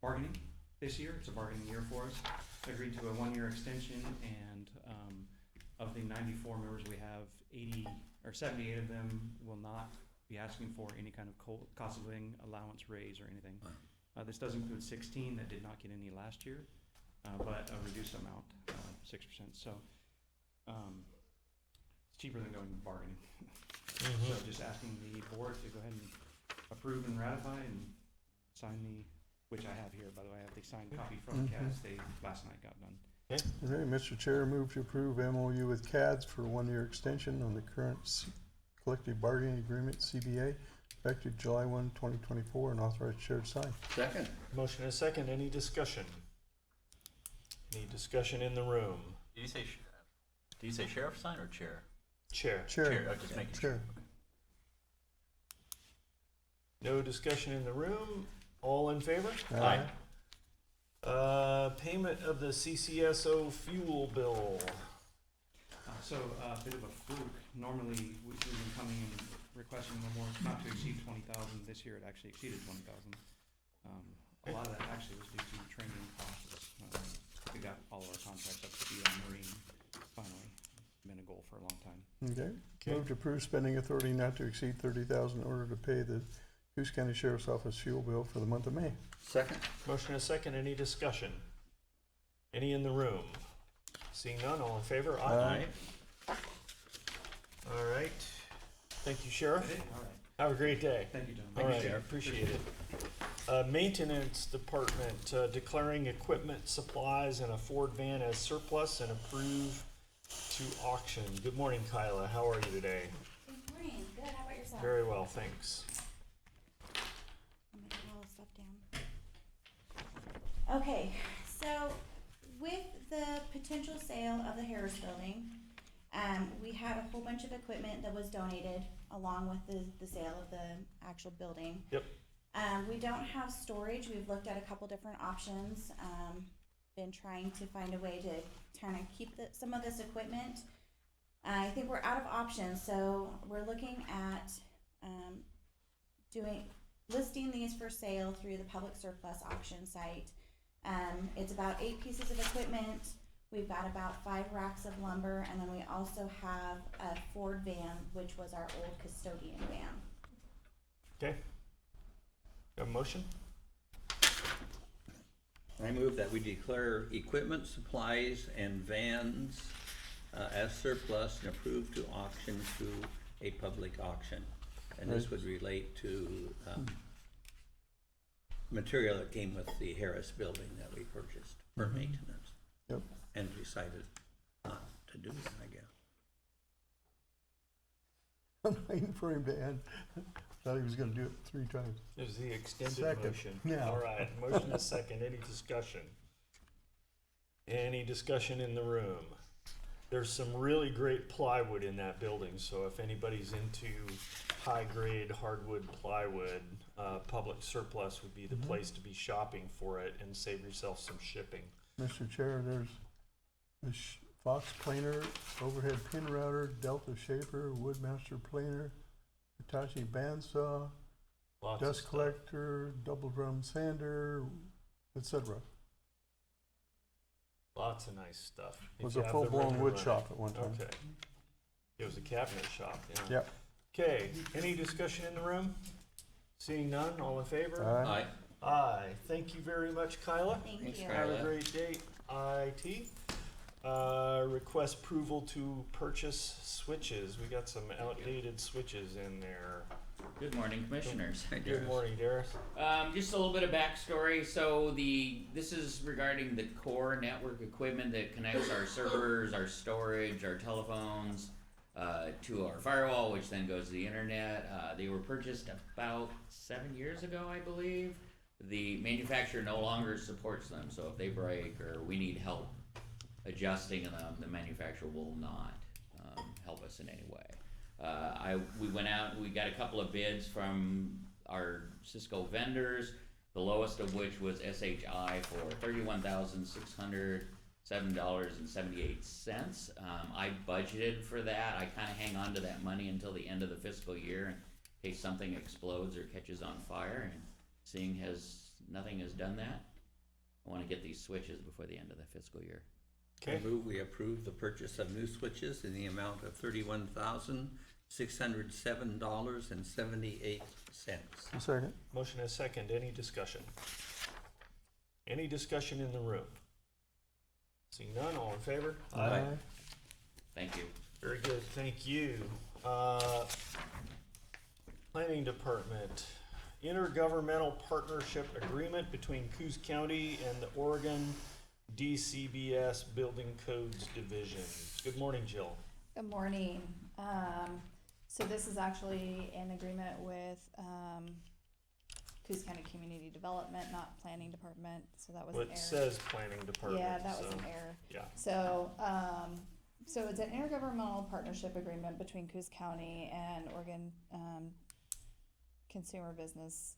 bargaining this year. It's a bargaining year for us. They agreed to a 1-year extension, and of the 94 members we have, 80 or 78 of them will not be asking for any kind of cost of living allowance raise or anything. This does include 16 that did not get any last year, but a reduced amount, 6%. So it's cheaper than going bargaining. So just asking the board to go ahead and approve and ratify and sign which I have here, by the way. I have the signed copy from CADS. They last night got done. Okay, Mr. Chair, move to approve MOU with CADS for a 1-year extension on the current collective bargaining agreement, CBA, effective July 1, 2024, and authorized chair to sign. Second. Motion and a second. Any discussion? Any discussion in the room? Did you say sheriff sign or chair? Chair. Chair. Just making Chair. sure. No discussion in the room. All in favor? Aye. Payment of the CCSO fuel bill. So a bit of a fluke. Normally we've been coming and requesting no more, not to exceed 20,000. This year it actually exceeded 20,000. A lot of that actually was due to training costs. We got all of our contracts up to speed on marine finally. Been a goal for a long time. Okay. Move to approve spending authority not to exceed 30,000 in order to pay the Coos County Sheriff's Office fuel bill for the month of May. Second. Motion and a second. Any discussion? Any in the room? Seeing none, all in favor? Aye. All right. Thank you, Sheriff. All right. Have a great day. Thank you, John. All Thank you, right, Sheriff. appreciate it. Maintenance Department, declaring equipment, supplies, and a Ford van as surplus and approve to auction. Good morning, Kyla. How are you today? Good morning. Good. How about yourself? Very well, thanks. I'm gonna get all the stuff down. Okay, so with the potential sale of the Harris Building, we had a whole bunch of equipment that was donated along with the sale of the actual building. Yep. We don't have storage. We've looked at a couple different options. Been trying to find a way to kind of keep some of this equipment. I think we're out of options, so we're looking at listing these for sale through the public surplus auction site. It's about 8 pieces of equipment. We've got about 5 racks of lumber, and then we also have a Ford van, which was our old custodian van. Okay. Got a motion? I move that we declare equipment, supplies, and vans as surplus and approve to auction through a public auction. And this would relate to material that came with the Harris building that we purchased for maintenance. Yep. And decided not to do that, I guess. I'm waiting for him to end. Thought he was gonna do it 3 times. It was the extended Second. motion. Yeah. All right, motion is second. Any discussion? Any discussion in the room? There's some really great plywood in that building, so if anybody's into high-grade hardwood plywood, public surplus would be the place to be shopping for it and save yourself some shipping. Mr. Chair, there's the Fox planer, overhead pin router, Delta shaper, Woodmaster planer, Hitachi bandsaw, Lots of dust stuff. collector, double drum sander, etc. Lots of nice stuff. It was If you a have the room full-blown to wood run it. shop at one time. Okay. It was a cabinet shop, yeah. Yep. Okay, any discussion in the room? Seeing none, all in favor? Aye. Aye. Thank you very much, Kyla. Thank you. Have a great day, IT. Request approval to purchase switches. We got some outdated switches in there. Good morning, Commissioners. Good morning, Darius. Just a little bit of backstory. So this is regarding the core network equipment that connects our servers, our storage, our telephones, to our firewall, which then goes to the internet. They were purchased about 7 years ago, I believe. The manufacturer no longer supports them, so if they break or we need help adjusting them, the manufacturer will not help us in any way. We went out and we got a couple of bids from our Cisco vendors, the lowest of which was SHI for $31,607.78. I budgeted for that. I kind of hang on to that money until the end of the fiscal year in case something explodes or catches on fire. And seeing as nothing has done that, I want to get these switches before the end of the fiscal year. I move we approve the purchase of new switches in the amount of $31,607.78. Second. Motion is second. Any discussion? Any discussion in the room? Seeing none, all in favor? Aye. Thank you. Very good, thank you. Planning Department, intergovernmental partnership agreement between Coos County and the Oregon DCBS Building Codes Division. Good morning, Jill. Good morning. So this is actually an agreement with Coos County Community Development, not Planning Department, so that was Well, an it error. says Planning Department. Yeah, that was so, an error. Yeah. So, so it's an intergovernmental partnership agreement between Coos County and Oregon Consumer Business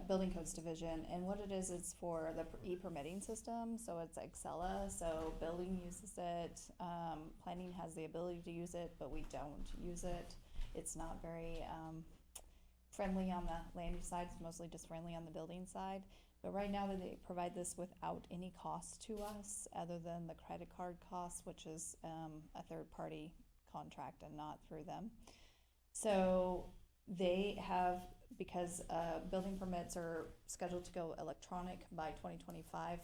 Building Codes Division, and what it is, it's for the e-permitting system. So it's Excella. So building uses it, planning has the ability to use it, but we don't use it. It's not very friendly on the land use side. It's mostly just friendly on the building side. But right now they provide this without any cost to us, other than the credit card costs, which is a third-party contract and not through them. So they have, because building permits are scheduled to go electronic by 2025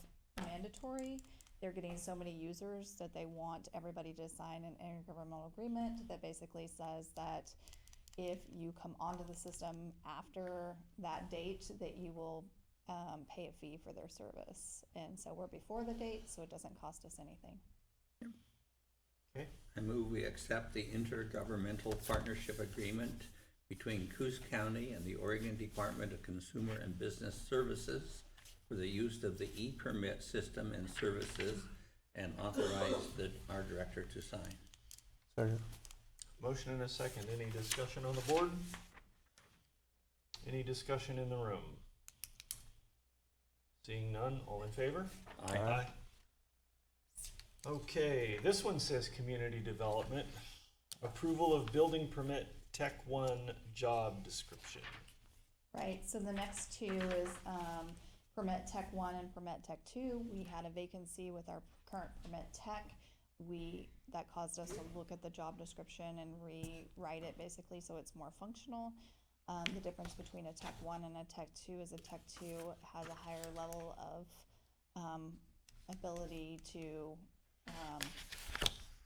mandatory, they're getting so many users that they want everybody to sign an intergovernmental agreement that basically says that if you come onto the system after that date, that you will pay a fee for their service. And so we're before the date, so it doesn't cost us anything. Okay. I move we accept the intergovernmental partnership agreement between Coos County and the Oregon Department of Consumer and Business Services for the use of the e-permit system and services, and authorize our director to sign. Second. Motion and a second. Any discussion on the board? Any discussion in the room? Seeing none, all in favor? Aye. Okay, this one says community development. Approval of building permit Tech 1 job description. Right, so the next two is, permit tech 1 and permit tech 2. We had a vacancy with our current permit tech. That caused us to look at the job description and rewrite it basically so it's more functional. The difference between a tech 1 and a tech 2 is a tech 2 has a higher level of, ability to,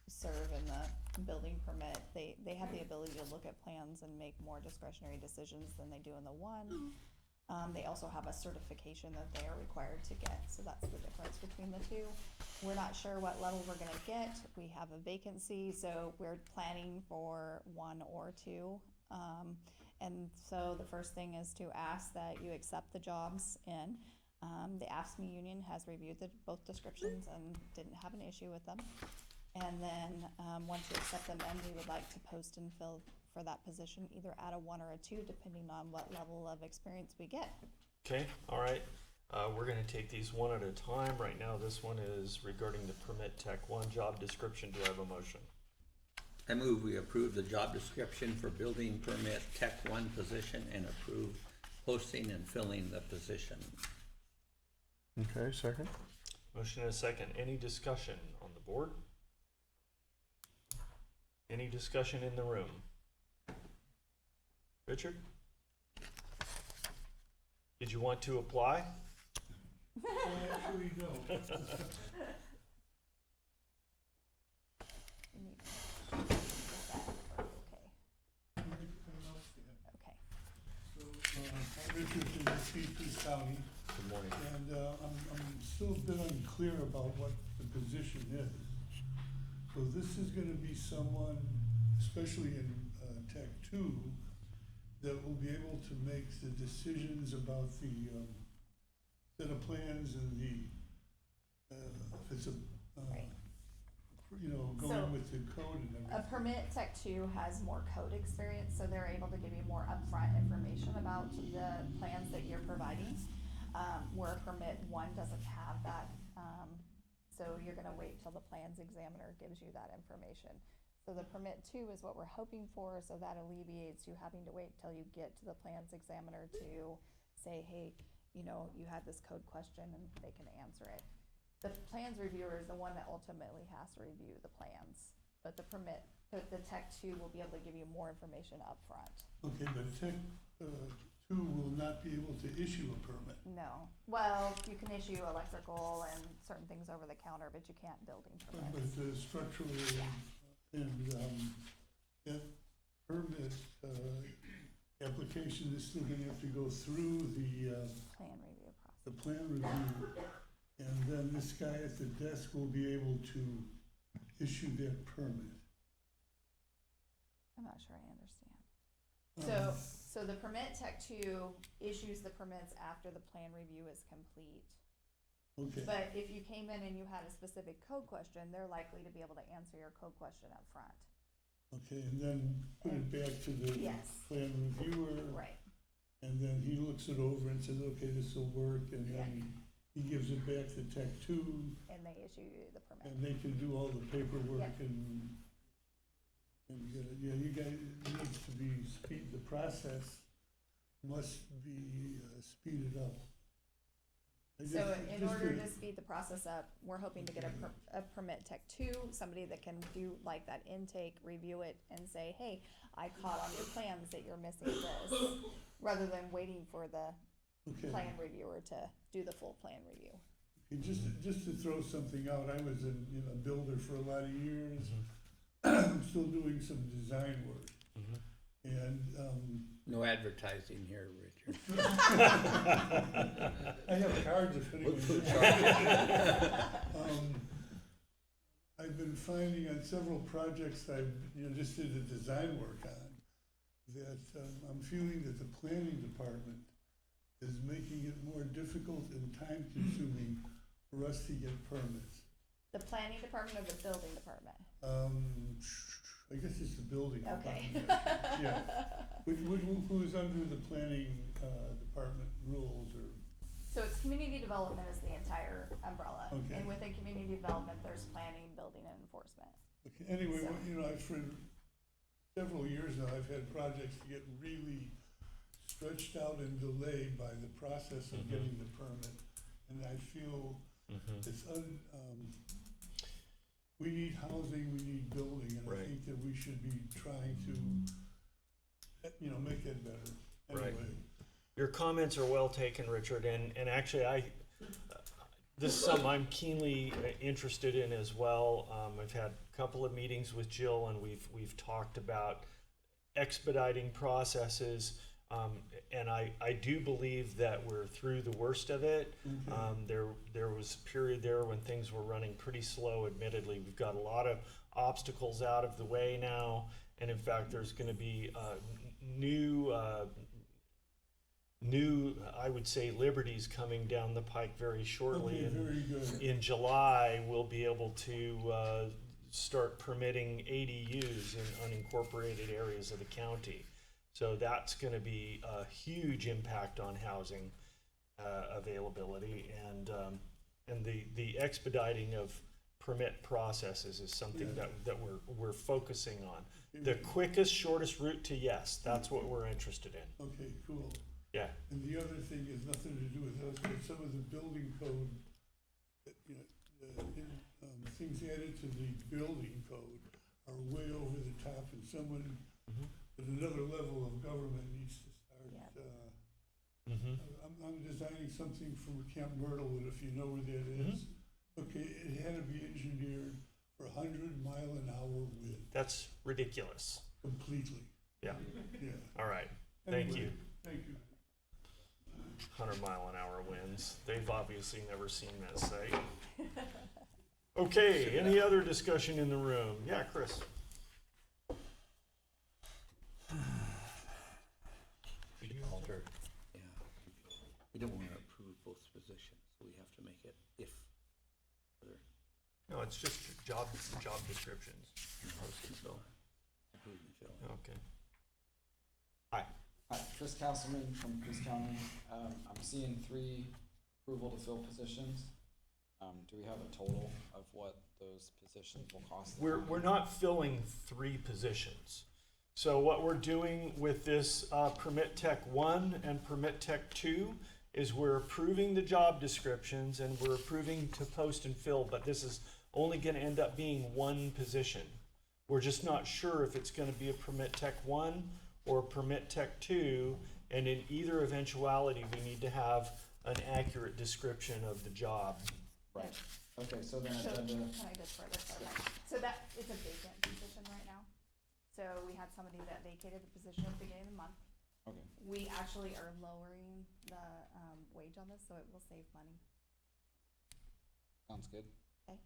serve in the building permit. They have the ability to look at plans and make more discretionary decisions than they do in the 1. They also have a certification that they are required to get, so that's the difference between the two. We're not sure what level we're gonna get. We have a vacancy, so we're planning for 1 or 2. And so the first thing is to ask that you accept the jobs in. The AFSCME union has reviewed both descriptions and didn't have an issue with them. And then, once you accept them in, we would like to post and fill for that position, either at a 1 or a 2, depending on what level of experience we get. Okay, all right. We're gonna take these one at a time. Right now, this one is regarding the permit tech 1 job description. Do I have a motion? I move we approve the job description for building permit tech 1 position and approve posting and filling the position. Okay, second. Motion and a second. Any discussion on the board? Any discussion in the room? Richard? Did you want to apply? Actually, no. Okay. Richard from Peace County, Good morning. and I'm still a bit unclear about what the position is. So this is gonna be someone, especially in Tech 2, that will be able to make the decisions about the set of plans and the, if it's a, Right. going So, with the code and everything. A permit tech 2 has more code experience, so they're able to give you more upfront information about the plans that you're providing. Where a permit 1 doesn't have that, so you're gonna wait till the plans examiner gives you that information. So the permit 2 is what we're hoping for, so that alleviates you having to wait till you get to the plans examiner to say, hey, you had this code question, and they can answer it. The plans reviewer is the one that ultimately has to review the plans, but the tech 2 will be able to give you more information up front. Okay, but Tech 2 will not be able to issue a permit. No, well, you can issue electrical and certain things over the counter, but you can't building But permits. the structural and that permit application is still gonna have to go through the Plan review process. the plan review. And then this guy at the desk will be able to issue that permit. I'm not sure I understand. So the permit tech 2 issues the permits after the plan review is complete. Okay, But if you came in and you had a specific code question, they're likely to be able to answer your code question up front. okay, and then put it back to the Yes. plan reviewer. Right. And then he looks it over and says, okay, this will work, and then he gives it back to Tech 2, And they issue you the permit. and they can do all the paperwork Yep. and get it. Yeah, you guys, it needs to be the process must be speeded up. So in order to speed the process up, we're hoping to get a permit tech 2, somebody that can do like that intake, review it, and say, hey, I caught on your plans that you're missing this, rather than waiting for the Okay. plan reviewer to do the full plan review. Okay, just to throw something out, I was a builder for a lot of years. I'm still doing some design work. And No advertising here, Richard. I have cards if anyone. I've been finding on several projects I've just did the design work on that I'm feeling that the planning department is making it more difficult and time consuming for us to get permits. The planning department or the building department? I guess it's the building Okay. department. Yeah. Who's under the planning department rules or? So it's community development is the entire umbrella. Okay. And within community development, there's planning, building, and enforcement. Okay, anyway, So- for several years now, I've had projects to get really stretched out and delayed by the process of getting the permit. And I feel it's we need housing, we need building, and I think that we should be trying to, make that better. Right. Anyway, Your comments are well taken, Richard, and actually this is something I'm keenly interested in as well. I've had a couple of meetings with Jill, and we've talked about expediting processes, and I do believe that we're through the worst of it. There was a period there when things were running pretty slow, admittedly. We've got a lot of obstacles out of the way now, and in fact there's going to be new I would say liberties coming down the pike very shortly. Okay, very good. In July we'll be able to start permitting ADUs in unincorporated areas of the county. So that's going to be a huge impact on housing availability, and the expediting of permit processes is something that we're focusing on. The quickest, shortest route to yes, that's what we're interested in. Okay, cool. Yeah. And the other thing has nothing to do with us, but some of the building code, things added to the building code are way over the top, and someone at another level of government needs to start. I'm designing something from Camp Myrtlewood, if you know where that is. Okay, it had to be engineered for 100-mile-an-hour wind. That's ridiculous. Completely. Yeah. Yeah. All right. Thank Anyway, you. Thank you. 100-mile-an-hour winds. They've obviously never seen that sight. Okay, any other discussion in the room? Yeah, Chris. Alter, yeah. We don't want to approve both positions, so we have to make it if. No, it's just job descriptions. Approve and fill. Okay. Hi. Hi, Chris Castleman from Coos County. I'm seeing 3 approval to fill positions. Do we have a total of what those positions will cost? We're not filling 3 positions. So what we're doing with this Permit Tech 1 and Permit Tech 2 is we're approving the job descriptions and we're approving to post and fill, but this is only going to end up being 1 position. We're just not sure if it's going to be a Permit Tech 1 or Permit Tech 2, and in either eventuality we need to have an accurate description of the job. Right. Okay, so then So, agenda. can I just further clarify? So that is a vacant position right now. So we had somebody that vacated the position at the beginning of the month. Okay. We actually are lowering the wage on this, so it will save money. Sounds good. Okay.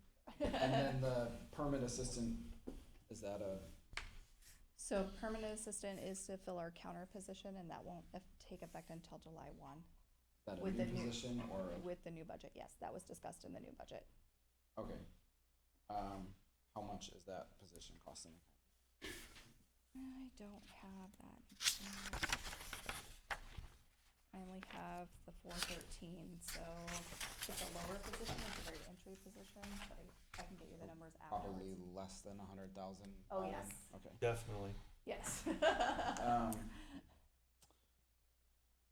And then the permit assistant, is that a? So permanent assistant is to fill our counter position, and that won't take effect until July 1. Is that a With new the new- position or? With the new budget, yes, that was discussed in the new budget. Okay. How much is that position costing? I don't have that. I only have the 413, so it's a lower position, it's a very entry position, but I can get you the numbers afterwards. Probably less than 100,000. Oh, yes. Okay. Definitely. Yes.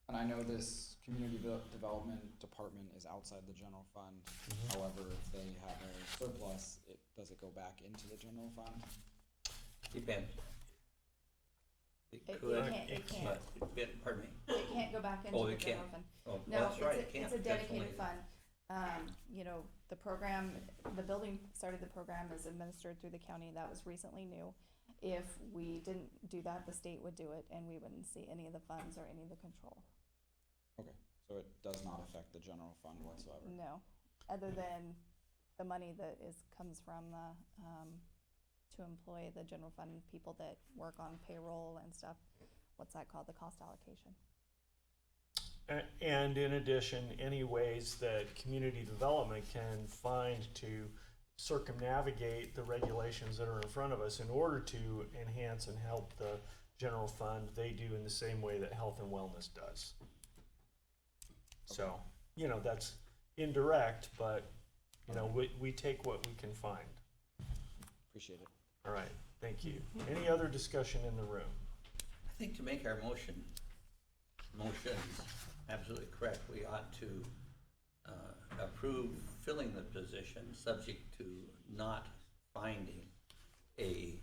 And I know this community development department is outside the general fund. However, if they have a surplus, does it go back into the general fund? Depends. It It could, can't. pardon me? It can't go back into Oh, the it general can't. fund. Oh, No, that's right, it can't. it's a That's dedicated only- fund. The program, the building started the program is administered through the county. That was recently new. If we didn't do that, the state would do it, and we wouldn't see any of the funds or any of the control. Okay, so it does not affect the general fund whatsoever? No, other than the money that comes from the, to employ the general fund people that work on payroll and stuff. What's that called? The cost allocation. And in addition, any ways that community development can find to circumnavigate the regulations that are in front of us in order to enhance and help the general fund, they do in the same way that health and wellness does. So, that's indirect, but, we take what we can find. Appreciate it. All right, thank you. Any other discussion in the room? I think to make our motion motion's absolutely correct. We ought to approve filling the position, subject to not finding a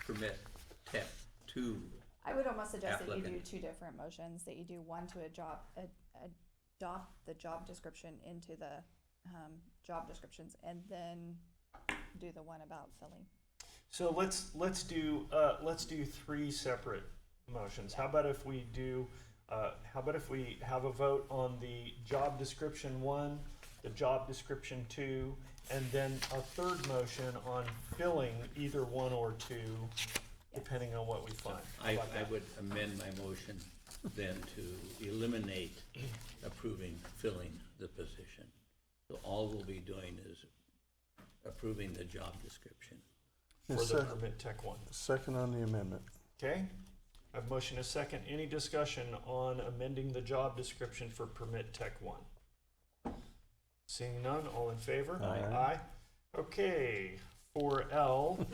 permit tech two. I would almost suggest that you do Applicant. two different motions, that you do one to adopt the job description into the job descriptions, and then do the one about filling. So let's do 3 separate motions. How about if we have a vote on the job description 1, the job description 2, and then a third motion on filling either 1 or 2, depending on what we find. How I about that? would amend my motion then to eliminate approving filling the position. So all we'll be doing is approving the job description. For the permit tech 1. Second on the amendment. Okay, I have motion is second. Any discussion on amending the job description for permit tech 1? Seeing none, all in favor? Aye. Okay, 4L,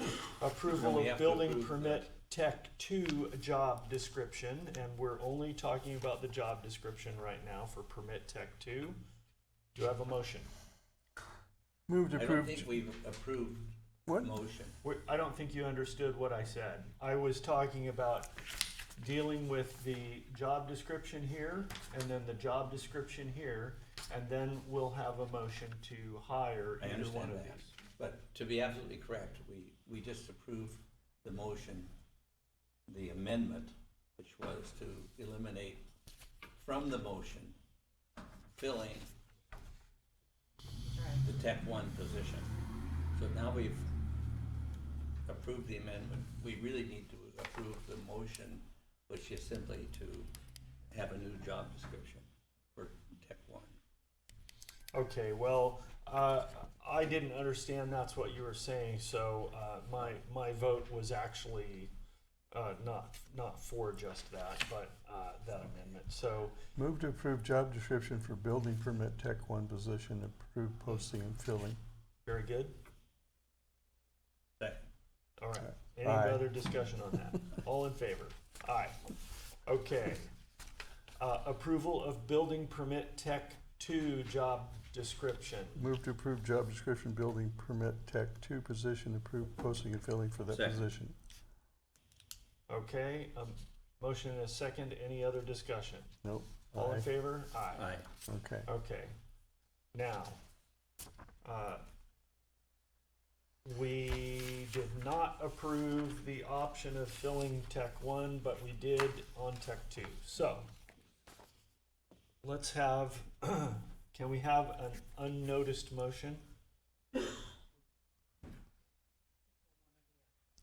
approval We of have to building approve permit tech 2 job description, and we're only talking about the job description right now for permit tech 2. Do I have a motion? Move to I don't approve. think we've approved the What? motion. I don't think you understood what I said. I was talking about dealing with the job description here, and then the job description here, and then we'll have a motion to hire I either one understand of that, these. but to be absolutely correct, we just approved the motion, the amendment, which was to eliminate from the motion filling the Tech 1 position. So now we've approved the amendment, we really need to approve the motion, which is simply to have a new job description for Tech 1. Okay, well, I didn't understand that's what you were saying, so my vote was actually not for just that, but that amendment. So Move to approve job description for building permit tech 1 position, approve posting and filling. very good. Second. All right. Any Aye. other discussion on that? All in favor? Aye. Okay. Approval of building permit tech 2 job description. Move to approve job description, building permit tech 2 position, approve posting and filling for that Second. position. Okay, motion and a second. Any other discussion? Nope. All Aye. in favor? Aye. Aye. Okay. Okay. Now, we did not approve the option of filling Tech 1, but we did on Tech 2. So, let's have, can we have an unnoticed motion?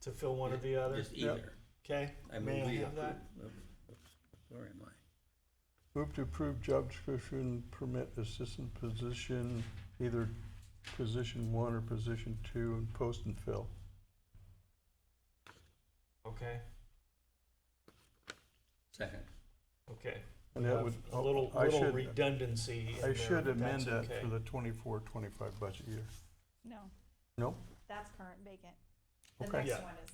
To fill one or the other? Just either. Okay, I may move I we have that? approve. Oops, where am I? Move to approve job description, permit assistant position, either position 1 or position 2, and post and fill. Okay, Second. okay. And We that have would, a little I should, redundancy in I there, should but amend that's that okay. for the 24-25 budget year. No, Nope. that's current vacant. The Okay. next Yeah. one is.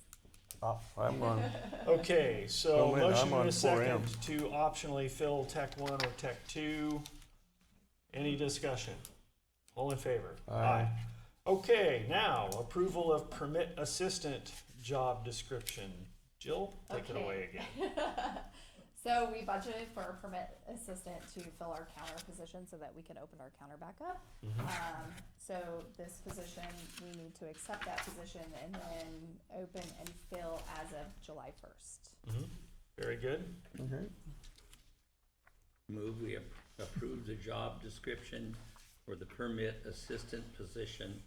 I'm on, Okay, so Oh, wait, I'm motion on and a 4M. second to optionally fill Tech 1 or Tech 2. Any discussion? All in favor? Aye. Okay, now approval of permit assistant job description. Jill, take it Okay. away again. So we budgeted for a permit assistant to fill our counter position so that we can open our counter back up. So this position, we need to accept that position and then open and fill as of July 1st. Very good. okay. Move we approve the job description for the permit assistant position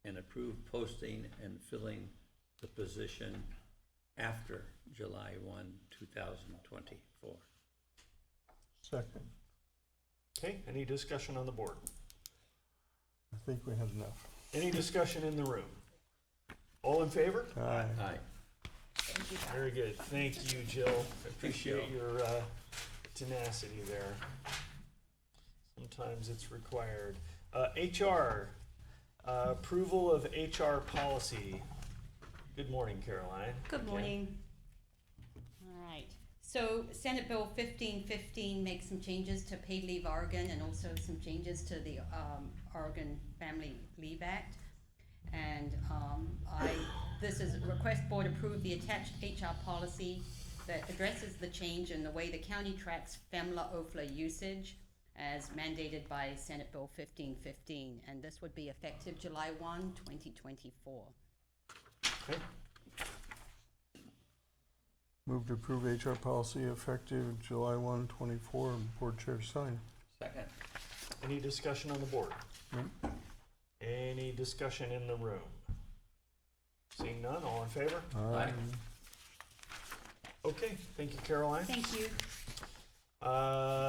and approve posting and filling the position after July 1, 2024. Second. Okay, any discussion on the board? I think we have enough. Any discussion in the room? All in favor? Aye. Aye. Thank you, guys. Very good. Thank you, Jill. Appreciate Jill. your tenacity there. Sometimes it's required. HR, approval of HR policy. Good morning, Caroline. Good Okay. morning. All right, So Senate Bill 1515 makes some changes to Paid Leave Oregon and also some changes to the Oregon Family Leave Act. And this is request board approve the attached HR policy that addresses the change in the way the county tracks FEMLA-OFLA usage as mandated by Senate Bill 1515. And this would be effective July 1, 2024. Okay. Move to approve HR policy effective July 1, 24. Board chair to sign. Second. Any discussion on the board? Nope. Any discussion in the room? Seeing none, all in favor? Aye. Okay, thank you, Caroline. Thank you.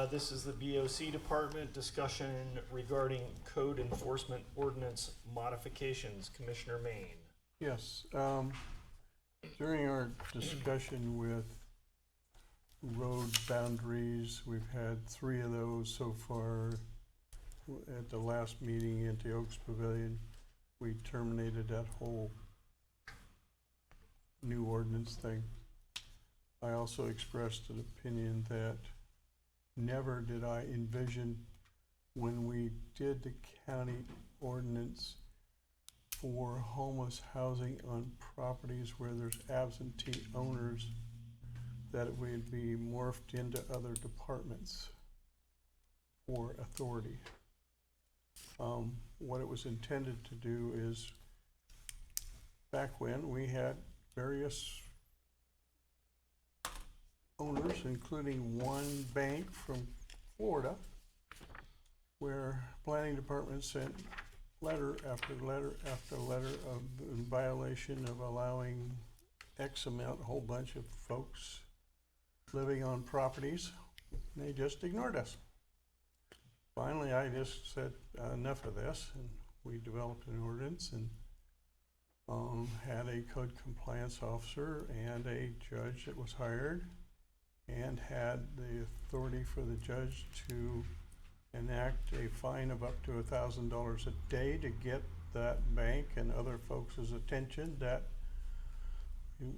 This is the BOC department discussion regarding code enforcement ordinance modifications. Commissioner Maine. Yes, during our discussion with road boundaries, we've had 3 of those so far. At the last meeting at the Oaks Pavilion, we terminated that whole new ordinance thing. I also expressed an opinion that never did I envision when we did the county ordinance for homeless housing on properties where there's absentee owners that it would be morphed into other departments for authority. What it was intended to do is, back when we had various owners, including one bank from Florida, where planning department sent letter after letter after letter of in violation of allowing X amount, a whole bunch of folks living on properties. They just ignored us. Finally, I just said enough of this, and we developed an ordinance and had a code compliance officer and a judge that was hired, and had the authority for the judge to enact a fine of up to $1,000 a day to get that bank and other folks' attention that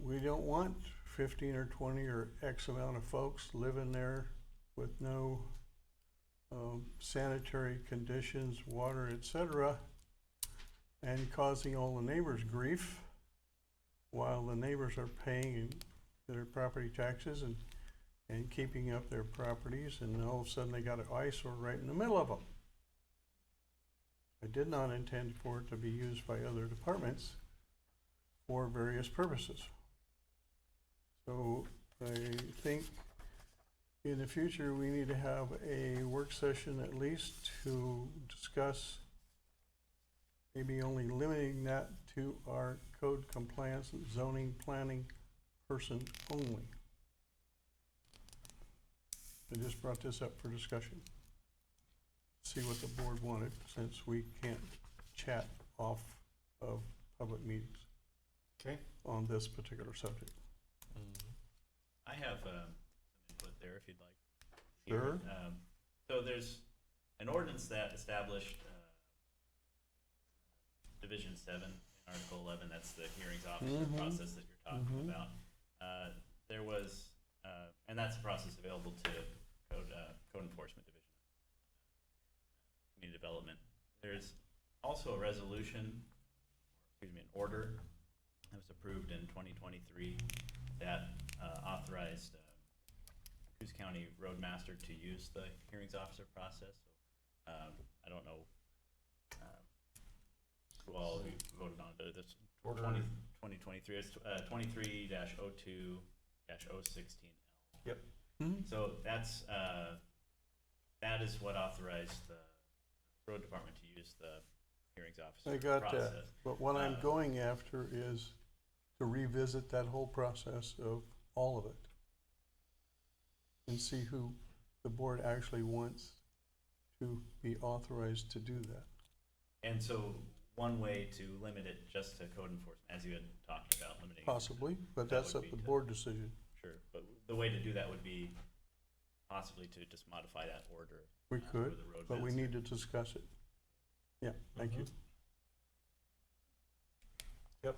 we don't want 15 or 20 or X amount of folks living there with no sanitary conditions, water, etc., and causing all the neighbors grief while the neighbors are paying their property taxes and keeping up their properties, and all of a sudden they got an eyesore right in the middle of them. I did not intend for it to be used by other departments for various purposes. So I think in the future we need to have a work session at least to discuss maybe only limiting that to our code compliance and zoning planning person only. I just brought this up for discussion. See what the board wanted, since we can't chat off of public meetings. Okay. On this particular subject. I have some input there if you'd like. Sure. So there's an ordinance that established Division 7 in Article 11. That's the hearings officer process that you're talking about. There was, and that's a process available to Code Enforcement Division, Community Development. There's also a resolution, excuse me, an order that was approved in 2023 that authorized Coos County Roadmaster to use the hearings officer process. So, I don't know who all voted on this order. 2023 is 23-02-016L. Yep. So that's that is what authorized the road department to use the hearings officer I got process. that, but what I'm going after is to revisit that whole process of all of it and see who the board actually wants to be authorized to do that. And so one way to limit it just to code enforcement, as you had talked about, limiting. Possibly, but that's up to board decision. Sure, but the way to do that would be possibly to just modify that order. We for could, the road but we master. need to discuss it. Yeah, thank you. Yep.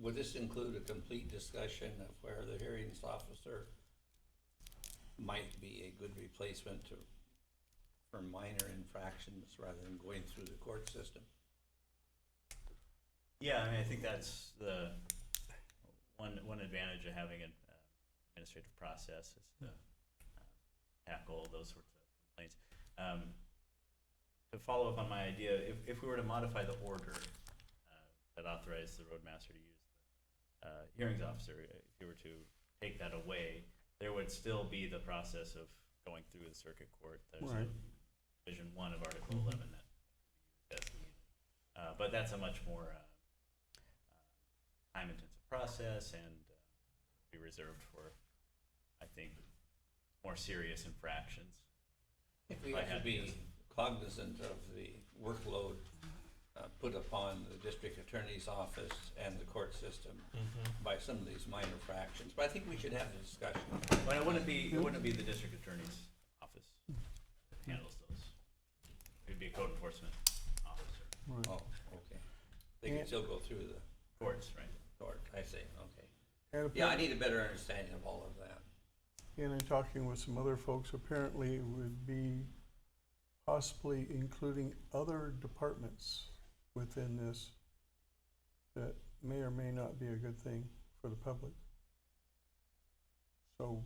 would this include a complete discussion of where the hearings officer might be a good replacement for minor infractions rather than going through the court system? Yeah, I mean, I think that's the one advantage of having an administrative process is to tackle those sorts of complaints. To follow up on my idea, if we were to modify the order that authorized the roadmaster to use the hearings officer, if you were to take that away, there would still be the process of going through the circuit court. There's Right. Division 1 of Article 11 that could be used as but that's a much more time-intensive process and be reserved for, I think, more serious infractions. If we have to be cognizant of the workload put upon the district attorney's office and the court system by some of these minor fractions, but I think we should have a discussion. But it wouldn't be the district attorney's office that handles those. It would be a code enforcement officer. Right. Oh, okay. They can still go through the Courts, right? court, I see, okay. And Yeah, I need a better understanding of all of that. And in talking with some other folks, apparently it would be possibly including other departments within this that may or may not be a good thing for the public. So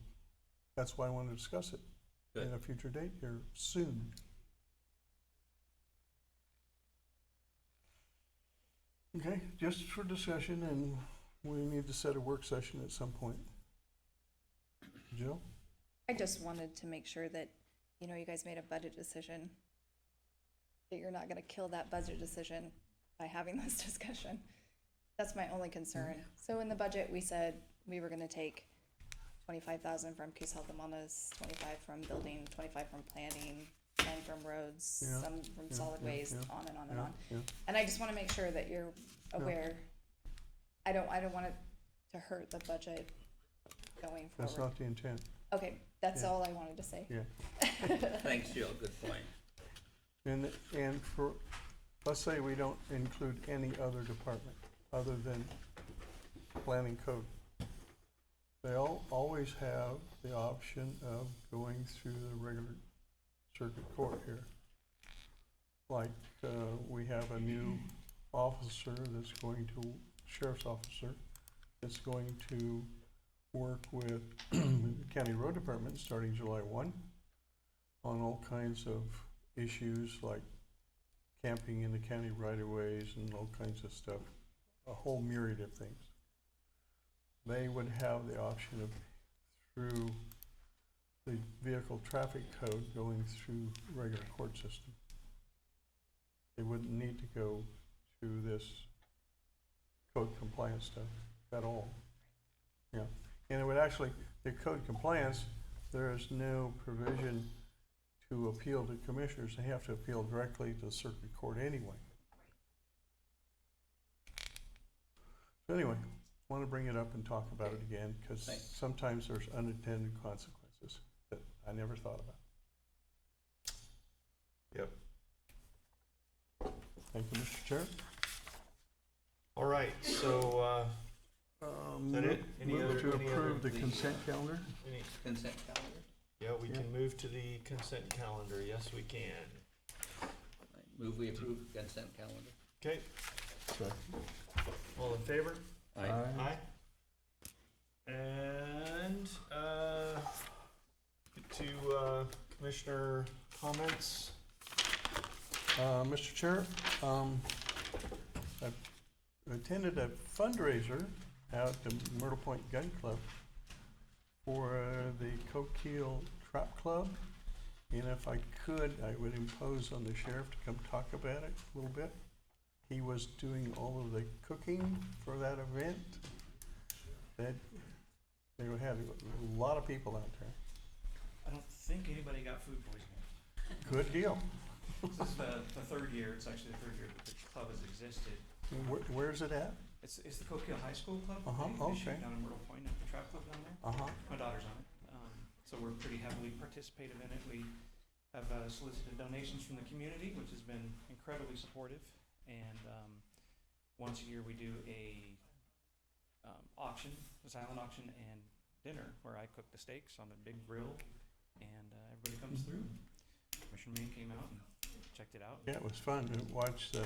that's why I want to discuss it in a future date here soon. Okay, just for discussion, and we need to set a work session at some point. Jill? I just wanted to make sure that, you know, you guys made a budget decision, that you're not gonna kill that budget decision by having this discussion. That's my only concern. So in the budget, we said we were gonna take 25,000 from Coos Health and Wellness, 25 from building, 25 from planning, 10 from roads, Yeah, some from yeah, solid yeah, waste, yeah, on and on and yeah, on. yeah. And I just wanna make sure that you're aware. I don't want it to hurt the budget going forward. That's not the intent. Okay, that's Yeah. all I wanted to say. Yeah. Thanks, Jill, good point. And for, let's say we don't include any other department other than planning code. They always have the option of going through the regular circuit court here. Like, we have a new officer that's going to, sheriff's officer, that's going to work with the county road department starting July 1 on all kinds of issues like camping in the county right-of-ways and all kinds of stuff, a whole myriad of things. They would have the option of, through the vehicle traffic code, going through regular court system. They wouldn't need to go to this code compliance stuff at all. Yeah, and it would actually, the code compliance, there is no provision to appeal to commissioners. They have to appeal directly to the circuit court anyway. So anyway, want to bring it up and talk about it again, because sometimes there's unintended consequences that I never thought about. Yep. Thank you, Mr. Chair. All right, so, is that it? Move to approve the consent calendar. Any, Consent calendar? yeah, we can move to the consent calendar. Yes, we can. Move we approve consent calendar. Okay, all in favor? Aye. Aye. And, get to, commissioner comments. Mr. Chair, I attended a fundraiser at the Myrtle Point Gun Club for the Coquille Trap Club. And if I could, I would impose on the sheriff to come talk about it a little bit. He was doing all of the cooking for that event. They had a lot of people out there. I don't think anybody got food poisoning. Good deal. This is the third year, it's actually the third year that the club has existed. Where's it at? It's the Coquille High School Club. They shoot Okay. down in Myrtle Point at the trap club down there. My daughter's on it. So we're pretty heavily participative in it. We have solicited donations from the community, which has been incredibly supportive. And once a year we do a auction, a silent auction, and dinner where I cook the steaks on a big grill, and everybody comes through. Commissioner Main came out and checked it out. Yeah, it was fun to watch the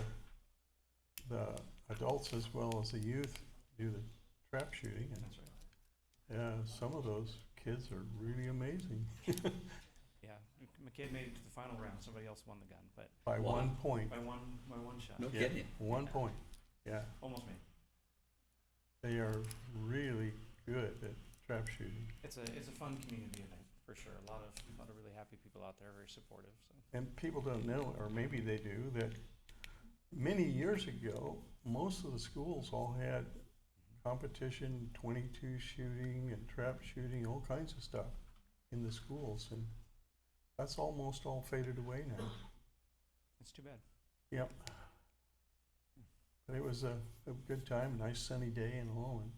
adults as well as the youth do the trap shooting. And That's right. yeah, some of those kids are really amazing. Yeah, my kid made it to the final round. Somebody else won the gun, but By 1 point. by one shot. No Yeah, kidding. 1 point. Yeah, Almost me. they are really good at trap shooting. It's a fun community event for sure. A lot of really happy people out there, very supportive. So And people don't know, or maybe they do, that many years ago, most of the schools all had competition, 22 shooting and trap shooting, all kinds of stuff in the schools, and that's almost all faded away now. it's too bad. Yep. But it was a good time, nice sunny day and all, and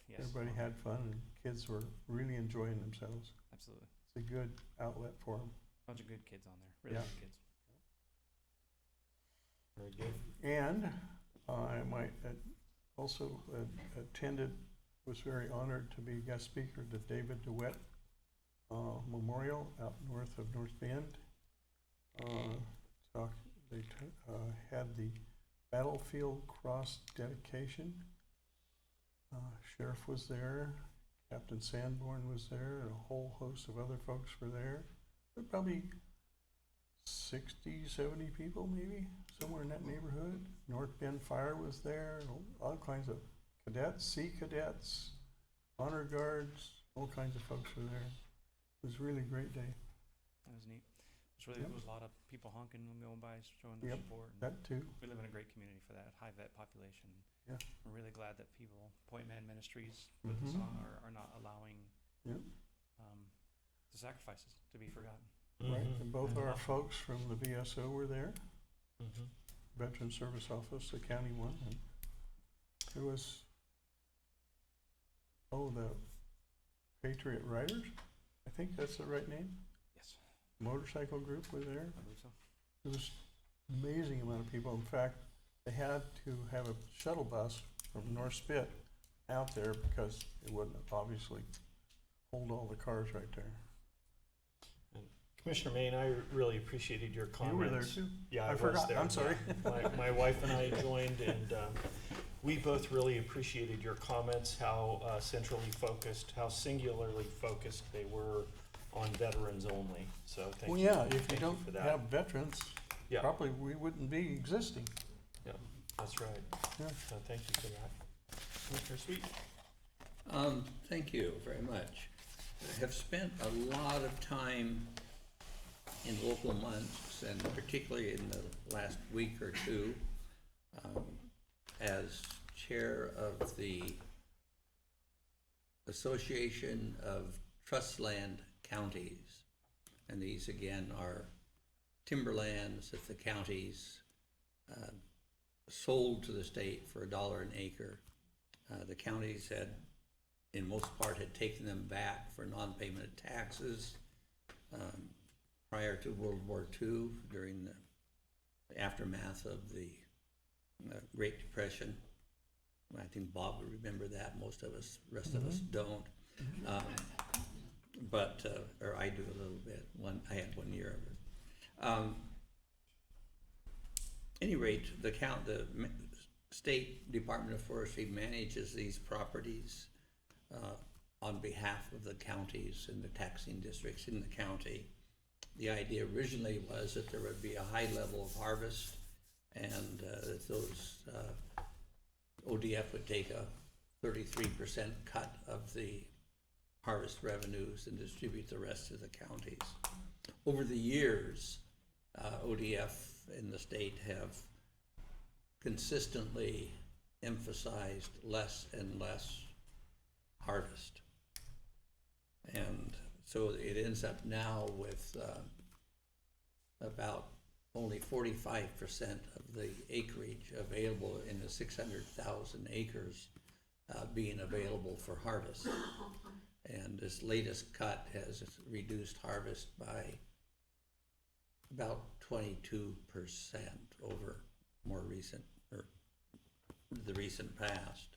Yes, everybody had fun, and kids were really enjoying themselves. absolutely. It's a good outlet for them. Bunch of good kids on there. Really Yeah. good kids. Very good. And I might also attended, was very honored to be guest speaker to David DeWitt Memorial out north of North Bend. They had the Battlefield Cross dedication. Sheriff was there, Captain Sanborn was there, and a whole host of other folks were there. There were probably 60, 70 people maybe, somewhere in that neighborhood. North Bend Fire was there, and all kinds of cadets, sea cadets, honor guards, all kinds of folks were there. It was a really great day. That was neat. There was a lot of people honking and going by, showing their Yep, support. And that too. we live in a great community for that, high vet population. Yeah. I'm really glad that people, Point Man Ministries, put this on, are not allowing Yep. the sacrifices to be forgotten. Right, and both our folks from the VSO were there, Mhm. Veteran Service Office, the county one, and there was, the Patriot Riders, I think that's the right name, Yes, motorcycle group were there. I believe so. It was amazing amount of people. In fact, they had to have a shuttle bus from North Spit out there because it wouldn't obviously hold all the cars right there. And Commissioner Main, I really appreciated your comments. You were there too? Yeah, I was forgot. there. I'm sorry. My wife and I joined, and we both really appreciated your comments, how centrally focused, how singularly focused they were on veterans only. So thank Well, you. yeah, if you Thank don't for that. have veterans, Yeah. probably we wouldn't be existing. Yeah, that's right. Yeah. So thank you for that. Commissioner Sweet? Thank you very much. I have spent a lot of time in local months, and particularly in the last week or two, as chair of the Association of Trustland Counties. And these again are timberlands that the counties sold to the state for $1 an acre. The counties had, in most part, had taken them back for non-payment of taxes prior to World War II, during the aftermath of the Great Depression. I think Bob would remember that. Most of us, rest of us don't. Or I do a little bit. I had 1 year of it. Any rate, the State Department of Forestry manages these properties on behalf of the counties and the taxing districts in the county. The idea originally was that there would be a high level of harvest, and that those ODF would take a 33% cut of the harvest revenues and distribute the rest to the counties. Over the years, ODF in the state have consistently emphasized less and less harvest. And so it ends up now with about only 45% of the acreage available in the 600,000 acres being available for harvest. And this latest cut has reduced harvest by about 22% over more recent, or the recent past.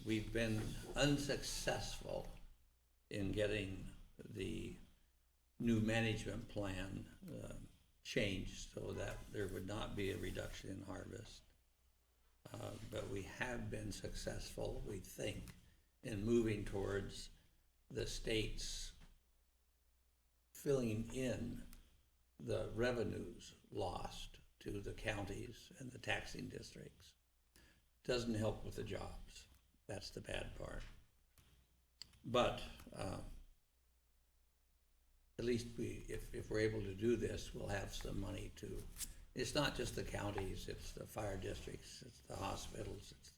We've been unsuccessful in getting the new management plan changed so that there would not be a reduction in harvest. But we have been successful, we think, in moving towards the states filling in the revenues lost to the counties and the taxing districts. Doesn't help with the jobs. That's the bad part. But at least if we're able to do this, we'll have some money to, it's not just the counties, it's the fire districts, it's the hospitals, it's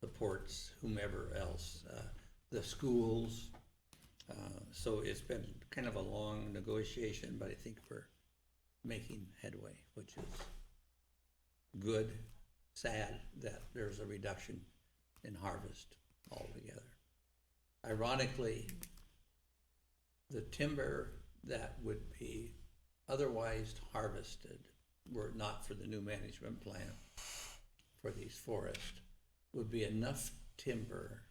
the ports, whomever else, the schools. So it's been kind of a long negotiation, but I think we're making headway, which is good. Sad that there's a reduction in harvest altogether. Ironically, the timber that would be otherwise harvested were it not for the new management plan for these forests would be enough timber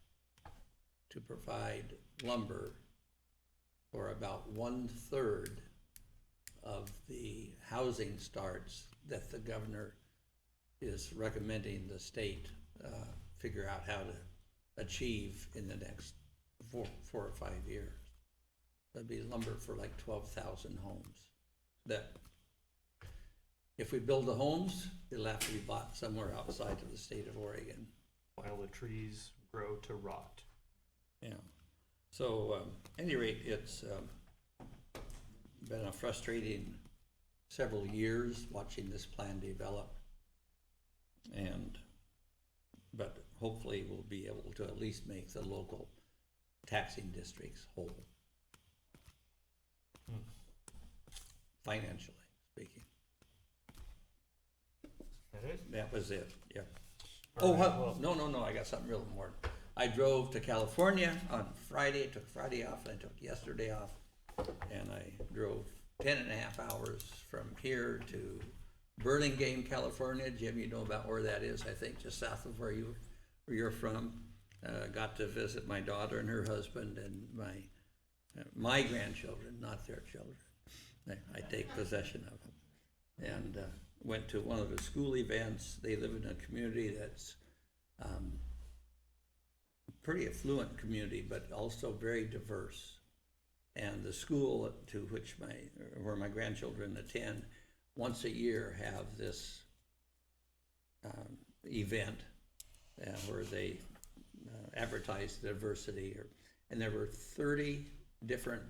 to provide lumber for about 1/3 of the housing starts that the governor is recommending the state figure out how to achieve in the next four or 5 years. That'd be lumber for like 12,000 homes. That if we build the homes, it'll have to be bought somewhere outside of the state of Oregon. While the trees grow to rot. Yeah. So, at any rate, it's been a frustrating several years watching this plan develop. But hopefully we'll be able to at least make the local taxing districts whole. Financially speaking. That it? That was it, yeah. All Oh, right, well, no, I got something real more. I drove to California on Friday, took Friday off, and I took yesterday off. And I drove 10.5 hours from here to Burlingame, California. Jim, you know about where that is, I think, just south of where you're from. Got to visit my daughter and her husband and my grandchildren, not their children. I take possession of them. And went to one of the school events. They live in a community that's pretty affluent community, but also very diverse. And the school to which where my grandchildren attend, once a year have this event where they advertise diversity. And there were 30 different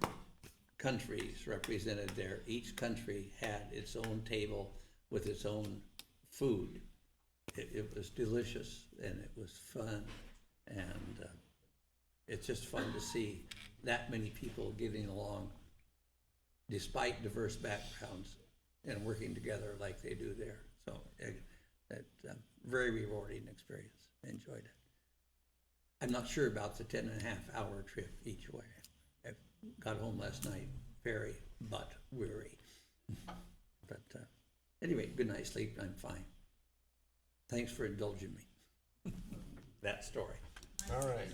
countries represented there. Each country had its own table with its own food. It was delicious and it was fun. And it's just fun to see that many people getting along despite diverse backgrounds and working together like they do there. So it's a very rewarding experience. I enjoyed it. I'm not sure about the 10.5-hour trip each way. I got home last night very but weary. But anyway, good night's sleep. I'm fine. Thanks for indulging me. That story. All right.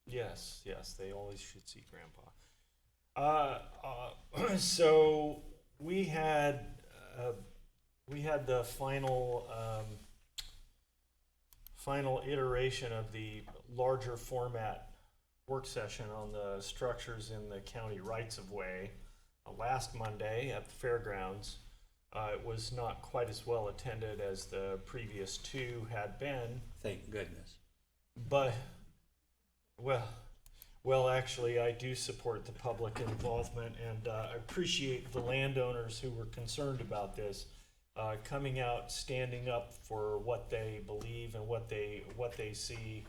Yes, they always should see Grandpa. So we had the final iteration of the larger format work session on the structures in the county rights of way last Monday at the fairgrounds. It was not quite as well attended as the previous two had been. Thank goodness. But, well, actually, I do support the public involvement, and I appreciate the landowners who were concerned about this coming out, standing up for what they believe and what they see,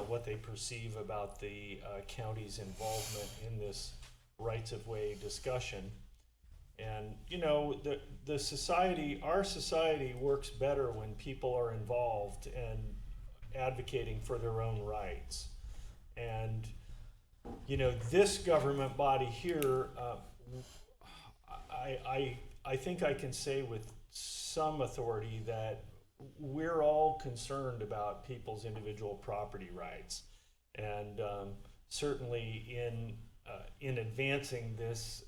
what they perceive about the county's involvement in this rights of way discussion. And you know, the society, our society works better when people are involved and advocating for their own rights. And you know, this government body here, I think I can say with some authority that we're all concerned about people's individual property rights. And certainly in advancing this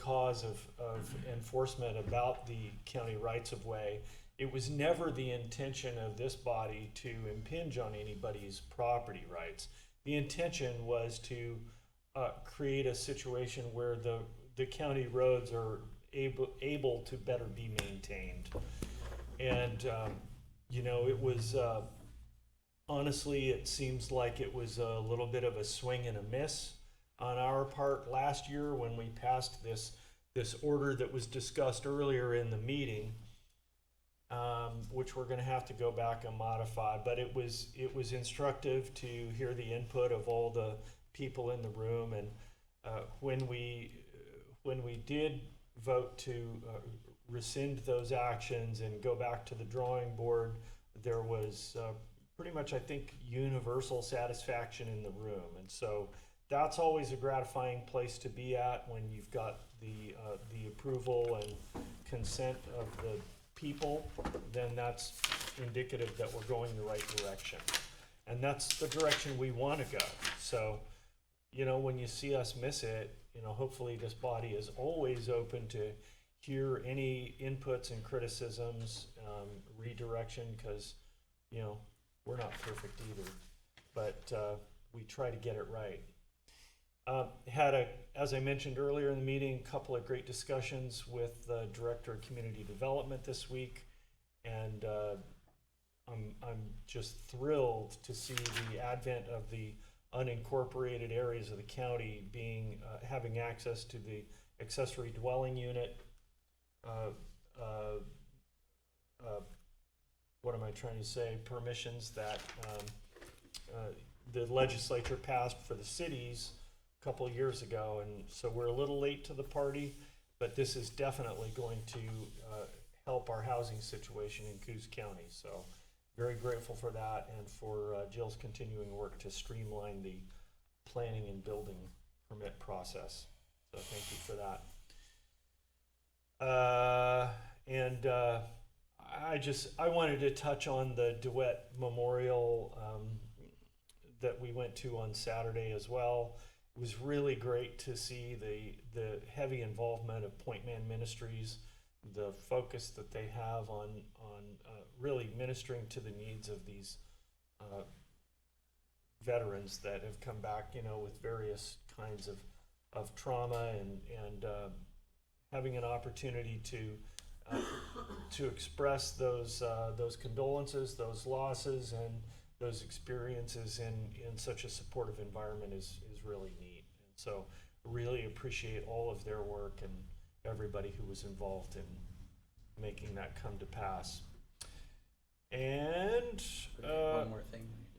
cause of enforcement about the county rights of way, it was never the intention of this body to impinge on anybody's property rights. The intention was to create a situation where the county roads are able to better be maintained. And it was honestly, it seems like it was a little bit of a swing and a miss on our part last year when we passed this order that was discussed earlier in the meeting, which we're going to have to go back and modify. But it was instructive to hear the input of all the people in the room. And when we did vote to rescind those actions and go back to the drawing board, there was pretty much, I think, universal satisfaction in the room. And so that's always a gratifying place to be at when you've got the approval and consent of the people. Then that's indicative that we're going the right direction, and that's the direction we want to go. So, when you see us miss it, hopefully this body is always open to hear any inputs and criticisms, redirection, because we're not perfect either, but we try to get it right. As I mentioned earlier in the meeting, a couple of great discussions with the Director of Community Development this week, and I'm just thrilled to see the advent of the unincorporated areas of the county having access to the accessory dwelling unit. What am I trying to say? Permissions that the legislature passed for the cities a couple of years ago, and so we're a little late to the party, but this is definitely going to help our housing situation in Coos County. So very grateful for that, and for Jill's continuing work to streamline the planning and building permit process. So thank you for that. I wanted to touch on the DeWitt Memorial that we went to on Saturday as well. It was really great to see the heavy involvement of Point Man Ministries, the focus that they have on really ministering to the needs of these veterans that have come back, with various kinds of trauma, and having an opportunity to express those condolences, those losses, and those experiences in such a supportive environment is really neat. And so really appreciate all of their work and everybody who was involved in making that come to pass. And one more thing when you're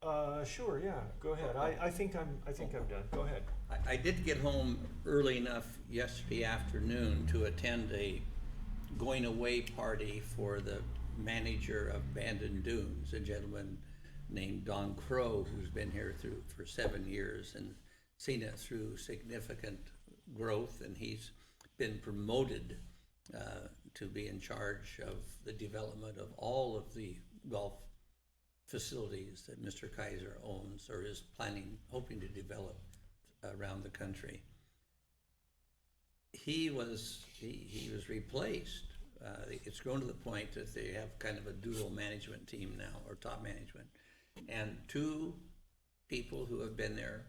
done. Sure, yeah, go ahead. I think I'm done. Go ahead. I did get home early enough yesterday afternoon to attend a going away party for the manager of Bandon Dunes, a gentleman named Don Crow, who's been here for 7 years and seen it through significant growth, and he's been promoted to be in charge of the development of all of the golf facilities that Mr. Kaiser owns or is hoping to develop around the country. He was replaced. It's grown to the point that they have kind of a dual management team now, or top management, and two people who have been there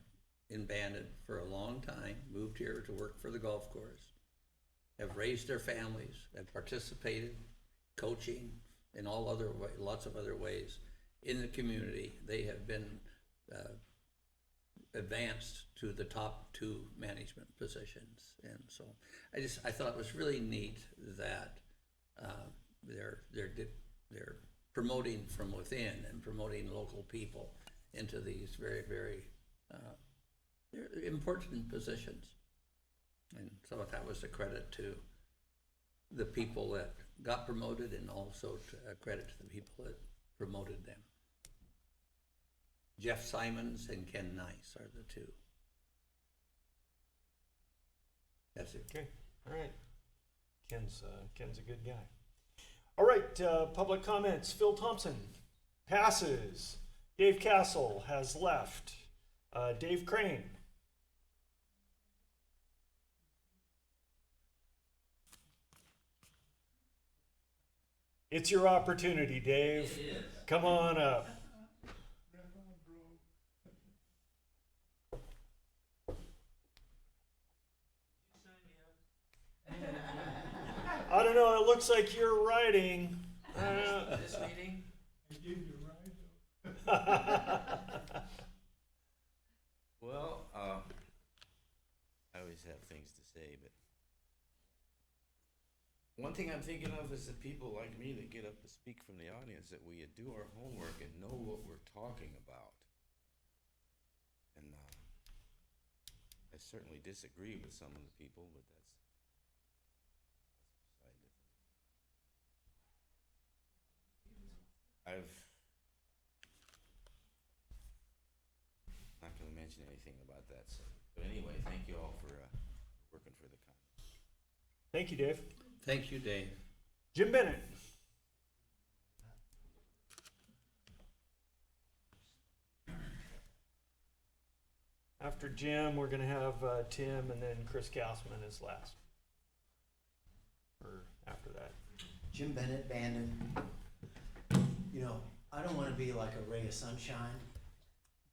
in Bandon for a long time moved here to work for the golf course, have raised their families, have participated, coaching, in lots of other ways in the community. They have been advanced to the top two management positions, and so I thought it was really neat that they're promoting from within and promoting local people into these very, very important positions. And so that was a credit to the people that got promoted, and also a credit to the people that promoted them. Jeff Simons and Ken Nice are the two. That's it. Okay, all right. Ken's a good guy. All right, public comments. Phil Thompson passes. Dave Castle has left. Dave Crane. It's your opportunity, Dave. It is. Come on up. I don't know, it looks like you're writing. This meeting? I gave you a ride. Well, I always have things to say, but one thing I'm thinking of is the people like me that get up to speak from the audience, that we do our homework and know what we're talking about. And I certainly disagree with some of the people, but that's beside the thing. Not going to mention anything about that. So, but anyway, thank you all for working for the county. Thank you, Dave. Thank you, Dave. Jim Bennett. After Jim, we're going to have Tim, and then Chris Gassman is last. Or after that. Jim Bennett, Bandon. You know, I don't want to be like a ray of sunshine,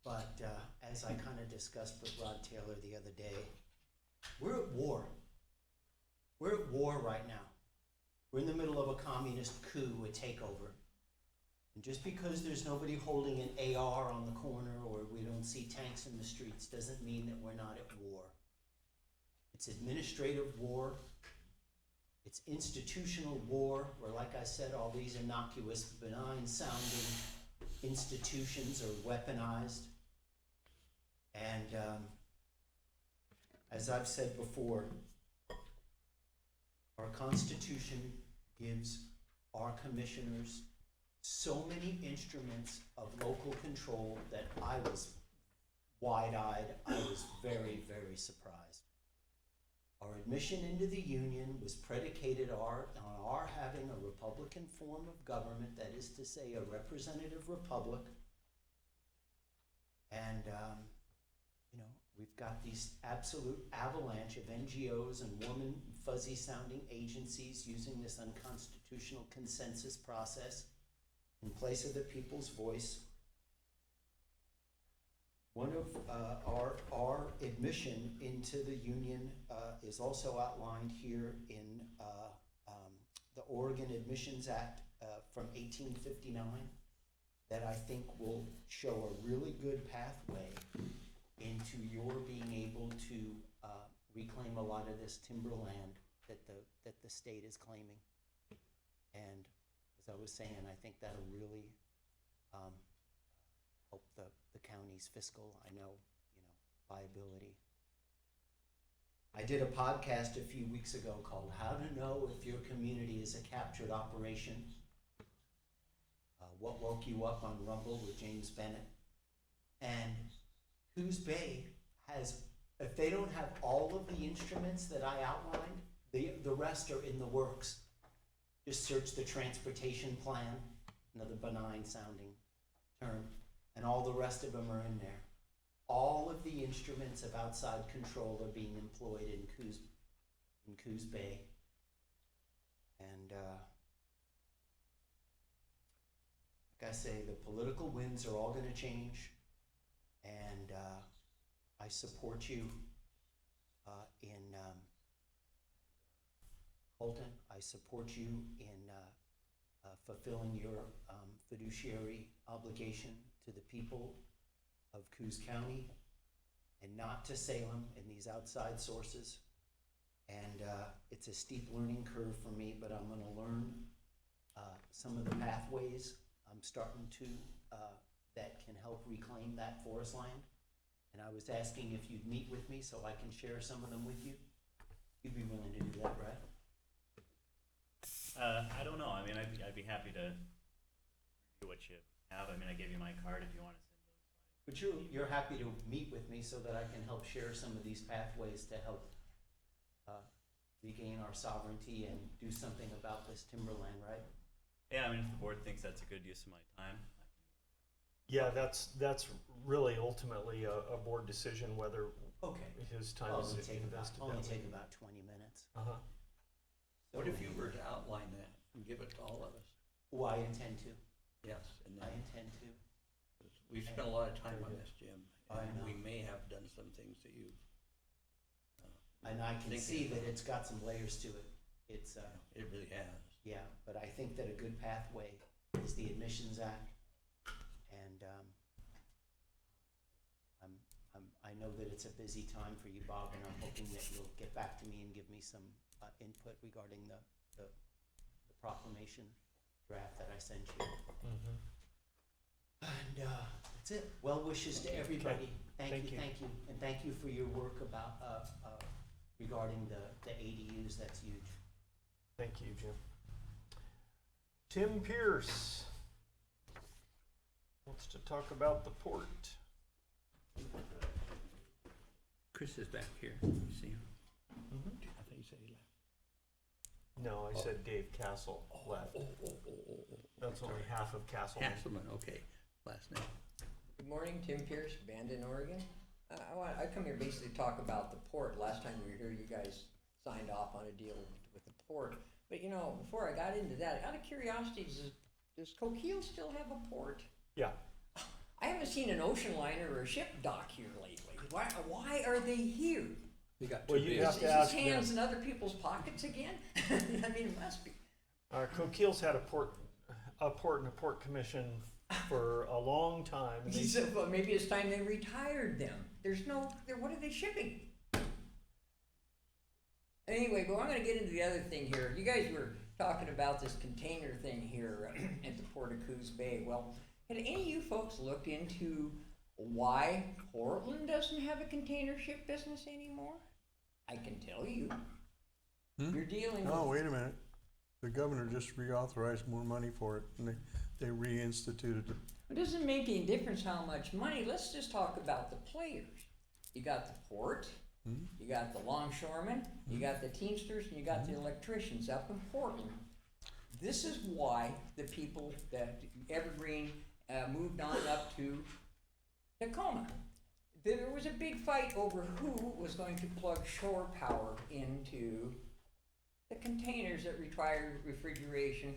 but as I kind of discussed with Rod Taylor the other day, we're at war. We're at war right now. We're in the middle of a communist coup, a takeover. And just because there's nobody holding an AR on the corner or we don't see tanks in the streets doesn't mean that we're not at war. It's administrative war. It's institutional war, where, like I said, all these innocuous, benign-sounding institutions are weaponized. And as I've said before, our Constitution gives our commissioners so many instruments of local control that I was wide-eyed. I was very, very surprised. Our admission into the Union was predicated on our having a Republican form of government, that is to say, a representative republic. And, you know, we've got these absolute avalanche of NGOs and warm and fuzzy-sounding agencies using this unconstitutional consensus process in place of the people's voice. One of our admission into the Union is also outlined here in the Oregon Admissions Act from 1859 that I think will show a really good pathway into your being able to reclaim a lot of this timberland that the state is claiming. And as I was saying, I think that'll really help the county's fiscal, viability. I did a podcast a few weeks ago called How to Know If Your Community is a Captured Operation. What Woke You Up on Rumble with James Bennett. And Coos Bay has, if they don't have all of the instruments that I outlined, the rest are in the works. Just search the transportation plan, another benign sounding term, and all the rest of them are in there. All of the instruments of outside control are being employed in Coos Bay. And like I say, the political winds are all going to change, and I support you in Colton. I support you in fulfilling your fiduciary obligation to the people of Coos County and not to Salem and these outside sources. And it's a steep learning curve for me, but I'm going to learn some of the pathways I'm starting to that can help reclaim that forest land. And I was asking if you'd meet with me so I can share some of them with you. You'd be willing to do that, right? I don't know. I mean, I'd be happy to review what you have. I mean, I gave you my card if you want to send those by. But you're happy to meet with me so that I can help share some of these pathways to help regain our sovereignty and do something about this timberland, right? Yeah, I mean, if the board thinks that's a good use of my time, Yeah, that's really ultimately a board decision whether Okay. his time is invested that Only way. take about 20 minutes. Uh-huh. What if you were to outline that and give it to all of us? Oh, I intend to. Yes, and I then, intend to. we've spent a lot of time on this, Jim, I and know. we may have done some things that you've. And I can thinking see that about. it's got some layers to it. It's, It really has. yeah, but I think that a good pathway is the Admissions Act. And I know that it's a busy time for you, Bob, and I'm hoping that you'll get back to me and give me some input regarding the proclamation draft that I sent you. Mhm. And that's it. Well wishes to everybody. Thank Thank you. you, thank you. And thank you for your work about, regarding the ADUs. That's huge. Thank you, Jim. Tim Pierce wants to talk about the port. Chris is back here, you see him? Mhm. I think he said he left. No, I said Dave Castle left. That's only half of Castleman. Castleman, okay, last name. Good morning, Tim Pierce, Bandon, Oregon. I come here basically to talk about the port. Last time we were here, you guys signed off on a deal with the port. But you know, before I got into that, out of curiosity, does Coquille still have a port? Yeah. I haven't seen an ocean liner or a ship dock here lately. Why are they here? They got Well, too you big. have to Is ask his hands them. in other people's pockets again? I mean, it must be. Coquille's had a port and a port commission for a long time. And He said, well, maybe it's time they retired them. What are they shipping? Anyway, well, I'm going to get into the other thing here. You guys were talking about this container thing here at the Port of Coos Bay. Well, had any of you folks looked into why Portland doesn't have a container ship business anymore? I can tell you. You're dealing Oh, with... wait a minute. The governor just reauthorized more money for it, and they reinstituted it. It doesn't make any difference how much money. Let's just talk about the players. You got the port, you got the longshoremen, you got the Teamsters, and you got the electricians up in Portland. This is why the people that Evergreen moved on up to Tacoma. There was a big fight over who was going to plug shore power into the containers that required refrigeration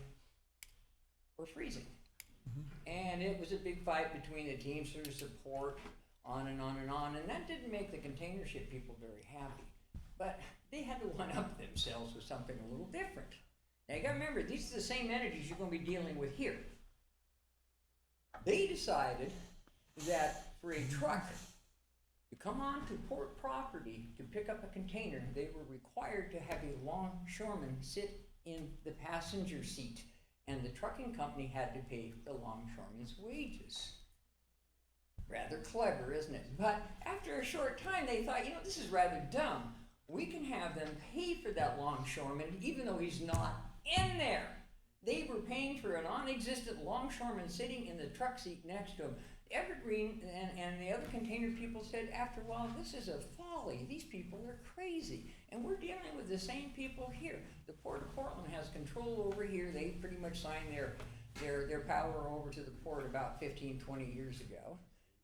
or freezing. And it was a big fight between the Teamsters, the port, on and on and on, and that didn't make the container ship people very happy. But they had to one-up themselves with something a little different. Now you gotta remember, these are the same entities you're gonna be dealing with here. They decided that for a truck to come onto port property to pick up a container, they were required to have a longshoreman sit in the passenger seat, and the trucking company had to pay the longshoreman's wages. Rather clever, isn't it? But after a short time, they thought, this is rather dumb. We can have them pay for that longshoreman even though he's not in there. They were paying for a non-existent longshoreman sitting in the truck seat next to him. Evergreen and the other container people said, after a while, this is a folly. These people are crazy. And we're dealing with the same people here. The Port of Portland has control over here. They pretty much signed their power over to the port about 15, 20 years ago.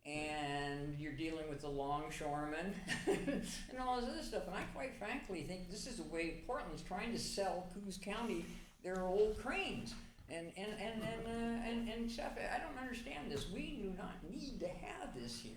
And you're dealing with the longshoremen and all this other stuff. And I quite frankly think this is the way Portland's trying to sell Coos County their old cranes and stuff. I don't understand this. We do not need to have this here.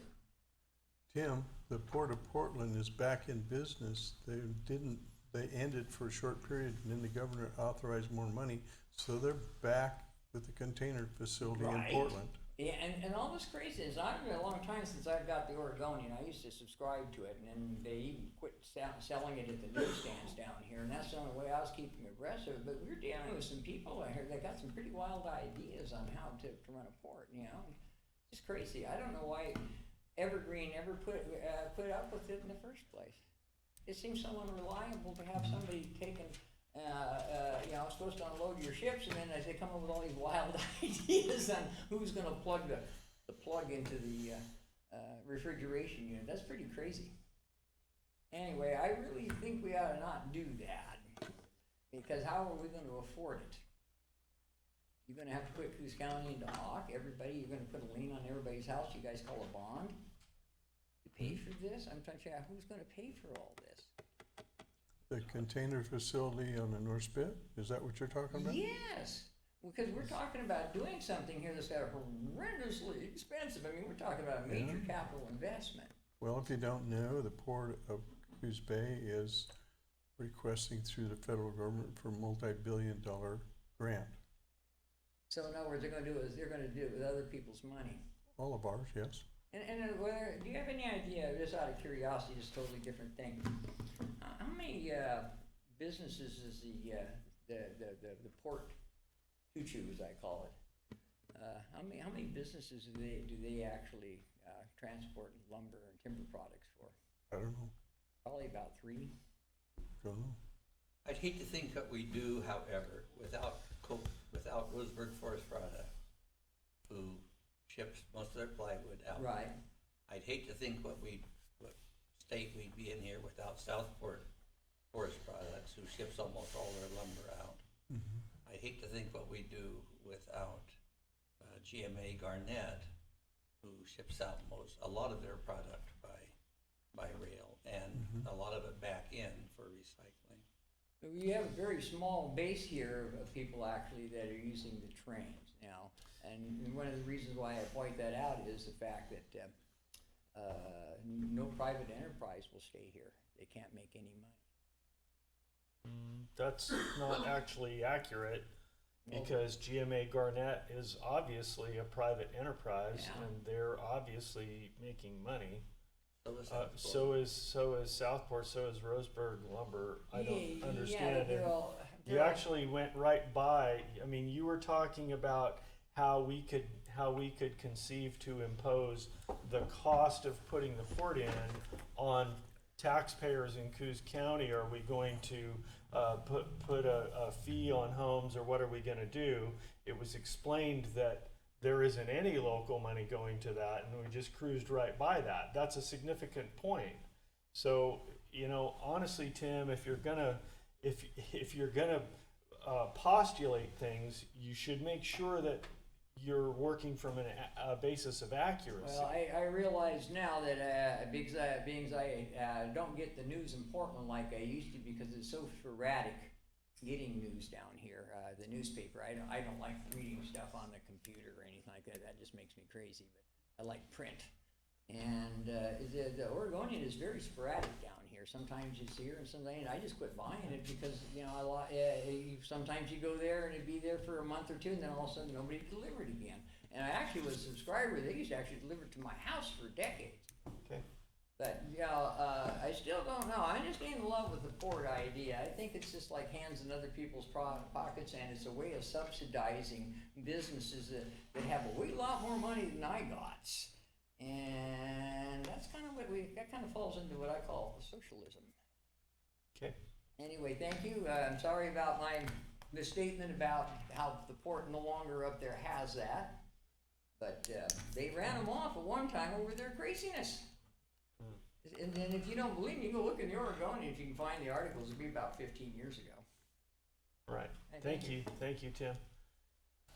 Tim, the Port of Portland is back in business. They ended for a short period, and then the governor authorized more money, so they're back with the container facility in Portland. Yeah, and all this crazy is, I've been a long time since I've got the Oregonian. I used to subscribe to it, and then they even quit selling it at the newsstands down here, and that's the only way I was keeping abreast of it. But we're dealing with some people out here that got some pretty wild ideas on how to run a port, It's crazy. I don't know why Evergreen ever put up with it in the first place. It seems so unreliable to have somebody taking supposed to unload your ships, and then as they come up with all these wild ideas on who's going to plug the plug into the refrigeration unit. That's pretty crazy. Anyway, I really think we ought to not do that, because how are we going to afford it? You're gonna have to put Coos County into hock, everybody, you're gonna put a lien on everybody's house, you guys call a bond to pay for this? I'm trying to figure out who's gonna pay for all this? The container facility on the North Spit, is that what you're talking about? Yes, because we're talking about doing something here that's got horrendously expensive. I mean, we're talking about a major capital investment. Well, if you don't know, the Port of Coos Bay is requesting through the federal government for a multi-billion-dollar grant. So in other words, they're gonna do it with other people's money. All of ours, yes. And whether, do you have any idea, just out of curiosity, just totally different thing, how many businesses is the port choo-choo, as I call it, how many businesses do they actually transport lumber and timber products for? I don't know. Probably about 3. Don't know. I'd hate to think what we do, however, without Roseburg Forest Products, who ships most of their plywood out. Right. I'd hate to think what state we'd be in here without Southport Forest Products, who ships almost all their lumber out. I'd hate to think what we do without GMA Garnett, who ships out a lot of their product by rail, and a lot of it back in for recycling. We have a very small base here of people actually that are using the trains now. And one of the reasons why I point that out is the fact that no private enterprise will stay here. They can't make any money. That's not actually accurate, because GMA Garnett is obviously a private enterprise, and they're obviously making money. So is Southport, so is Roseburg Lumber. I don't understand it. You actually went right by. I mean, you were talking about how we could conceive to impose the cost of putting the port in on taxpayers in Coos County. Are we going to put a fee on homes, or what are we going to do? It was explained that there isn't any local money going to that, and we just cruised right by that. That's a significant point. So, you know, honestly, Tim, if you're gonna postulate things, you should make sure that you're working from a basis of accuracy. Well, I realize now that being I don't get the news in Portland like I used to, because it's so sporadic getting news down here. The newspaper, I don't like reading stuff on the computer or anything like that. That just makes me crazy. But I like print. And the Oregonian is very sporadic down here. Sometimes it's here, and sometimes I just quit buying it because, you know, sometimes you go there and it'd be there for a month or two, and then all of a sudden nobody delivered again. And I actually was a subscriber. They used to actually deliver to my house for decades. Okay. But, you know, I still don't know. I understand the love with the port idea. I think it's just like hands in other people's pockets, and it's a way of subsidizing businesses that have a way lot more money than I got. And that's kind of that kind of falls into what I call socialism. Okay. Anyway, thank you. I'm sorry about my misstatement about how the port no longer up there has that. But they ran them off at one time over their craziness. And if you don't believe me, you go look in the Oregonian if you can find the articles. It'll be about 15 years ago. Right. Thank you. Thank you, Tim.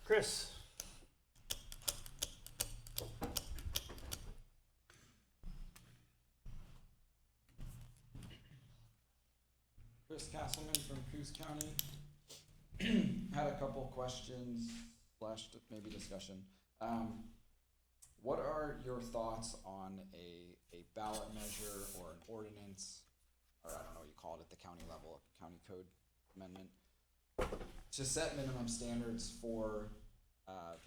Chris. Chris Castleman from Coos County. Had a couple questions / maybe discussion. What are your thoughts on a ballot measure or an ordinance, or I don't know what you call it at the county level, a county code amendment, to set minimum standards for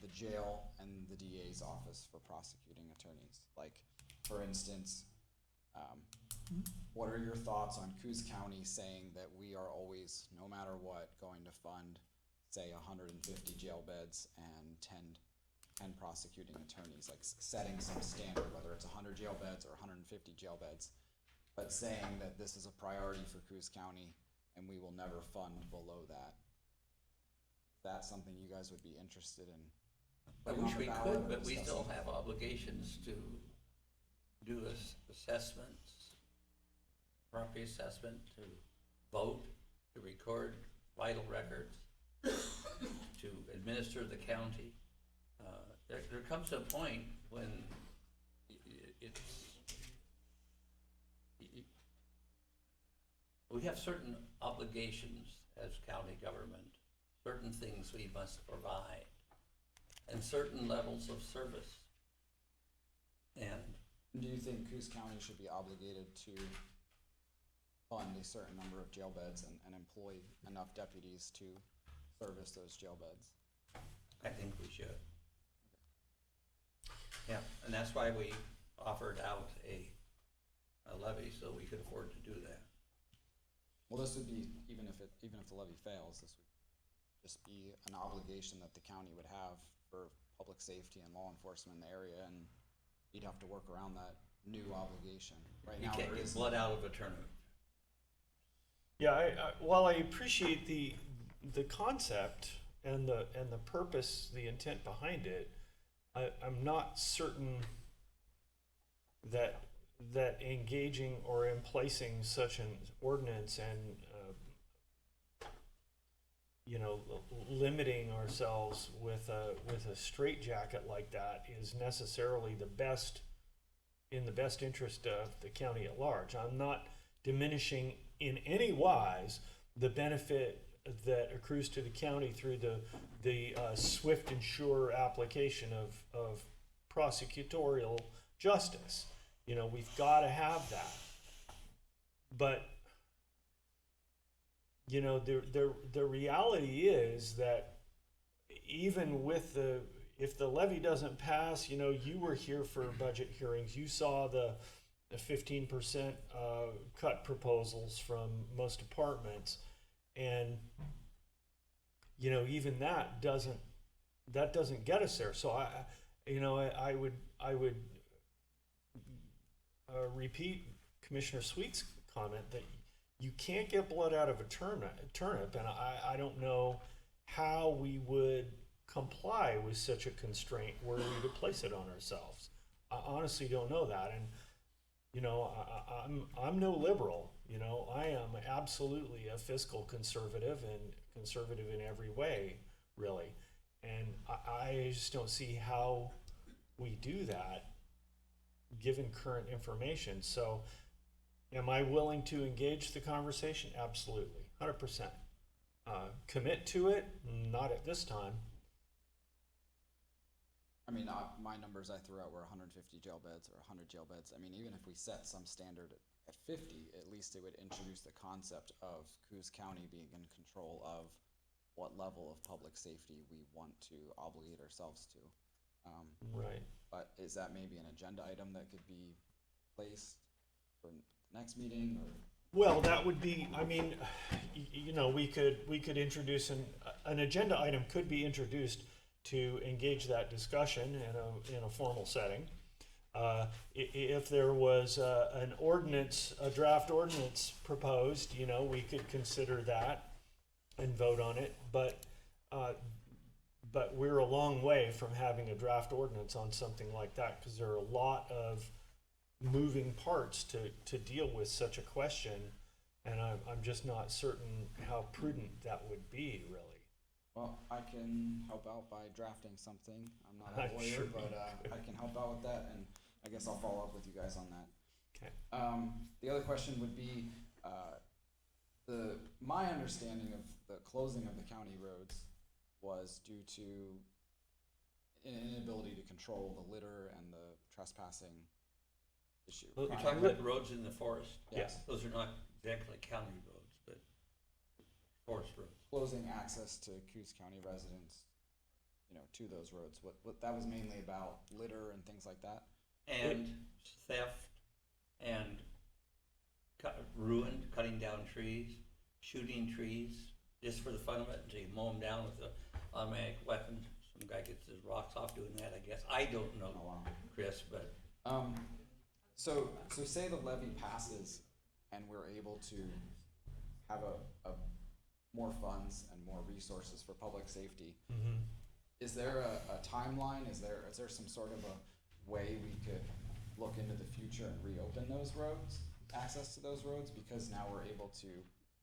the jail and the DA's office for prosecuting attorneys? Like, for instance, what are your thoughts on Coos County saying that we are always, no matter what, going to fund, say, 150 jail beds and 10 prosecuting attorneys, like setting some standard, whether it's 100 jail beds or 150 jail beds, but saying that this is a priority for Coos County and we will never fund below that? Is that something you guys would be interested in? I wish we could, but we still have obligations to do assessments, property assessment, to vote, to record vital records. to administer the county. There comes a point when we have certain obligations as county government, certain things we must provide, and certain levels of service. And Do you think Coos County should be obligated to fund a certain number of jail beds and employ enough deputies to service those jail beds? I think we should. Yeah, and that's why we offered out a levy, so we could afford to do that. Well, this would be, even if the levy fails, this would just be an obligation that the county would have for public safety and law enforcement in the area, and you'd have to work around that new obligation. Right You now, can't there get is blood out of a turnip. Yeah, while I appreciate the concept and the purpose, the intent behind it, I'm not certain that engaging or in placing such an ordinance and limiting ourselves with a straitjacket like that is necessarily in the best interest of the county at large. I'm not diminishing in any wise the benefit that accrues to the county through the swift and sure application of prosecutorial justice. We've got to have that. But the reality is that even with if the levy doesn't pass, you were here for budget hearings. You saw the 15% cut proposals from most departments, and even that doesn't get us there. So I would repeat Commissioner Sweet's comment that you can't get blood out of a turnip, and I don't know how we would comply with such a constraint were we to place it on ourselves. I honestly don't know that, and I'm no liberal. I am absolutely a fiscal conservative and conservative in every way, really, and I just don't see how we do that given current information. So am I willing to engage the conversation? Absolutely, 100%. Commit to it? Not at this time. I mean, my numbers I threw out were 150 jail beds or 100 jail beds. I mean, even if we set some standard at 50, at least it would introduce the concept of Coos County being in control of what level of public safety we want to obligate ourselves to. Right. But is that maybe an agenda item that could be placed for the next meeting, or? Well, that would be, I mean, we could introduce an agenda item could be introduced to engage that discussion in a formal setting. If there was an ordinance, a draft ordinance proposed, we could consider that and vote on it. But we're a long way from having a draft ordinance on something like that, because there are a lot of moving parts to deal with such a question, and I'm just not certain how prudent that would be, really. Well, I can help out by drafting something. I'm not a I'm lawyer, sure but I can help out with that, and I guess I'll follow up with you guys on that. Okay. The other question would be, my understanding of the closing of the county roads was due to an inability to control the litter and the trespassing issue. Well, you're talking about the roads in the forest? Yes. Those are not exactly county roads, but forest roads. Closing access to Coos County residents, to those roads. What that was mainly about litter and things like that. And theft and cutting down trees, shooting trees, just for the fun of it, until you mow them down with an automatic weapon. Some guy gets his rocks off doing that, I guess. I don't know, Chris, but. So say the levy passes and we're able to have a more funds and more resources for public safety. Mm-hmm. Is there a timeline? Is there some sort of a way we could look into the future and reopen those roads, access to those roads, because now we're able to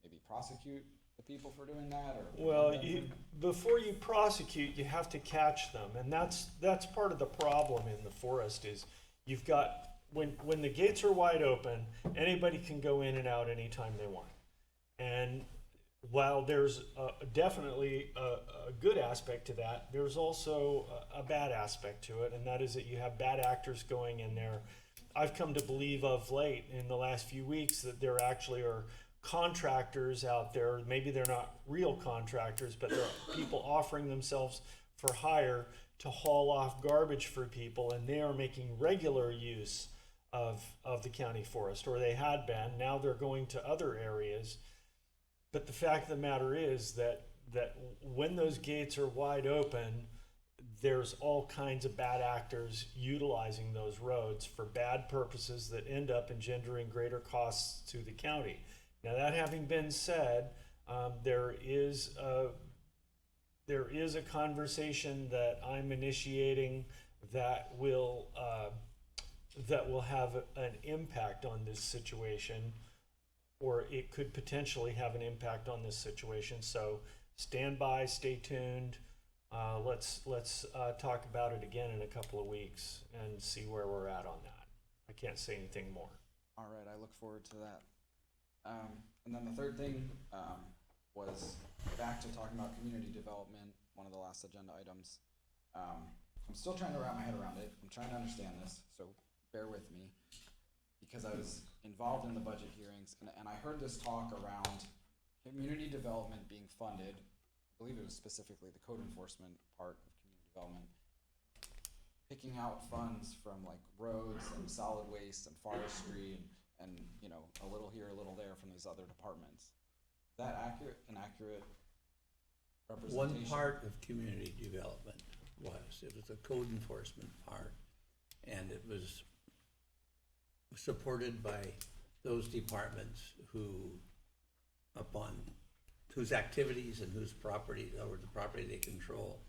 maybe prosecute the people for doing that, or? Well, prevent them before you prosecute, you have to catch them, and that's part of the problem in the forest is you've got, when the gates are wide open, anybody can go in and out anytime they want. And while there's definitely a good aspect to that, there's also a bad aspect to it, and that is that you have bad actors going in there. I've come to believe of late in the last few weeks that there actually are contractors out there. Maybe they're not real contractors, but there are people offering themselves for hire to haul off garbage for people, and they are making regular use of the county forest, or they had been. Now they're going to other areas. But the fact of the matter is that when those gates are wide open, there's all kinds of bad actors utilizing those roads for bad purposes that end up engendering greater costs to the county. Now, that having been said, there is a conversation that I'm initiating that will have an impact on this situation, or it could potentially have an impact on this situation. So stand by, stay tuned. Let's talk about it again in a couple of weeks and see where we're at on that. I can't say anything more. All right, I look forward to that. And then the third thing was back to talking about community development, one of the last agenda items. I'm still trying to wrap my head around it. I'm trying to understand this, so bear with me, because I was involved in the budget hearings, and I heard this talk around community development being funded. I believe it was specifically the code enforcement part of community development, picking out funds from like roads and solid waste and forestry and you know, a little here, a little there from these other departments. Is that accurate? An accurate representation? One part of community development it was a code enforcement part, and it was supported by those departments whose activities and whose property, or the property they control,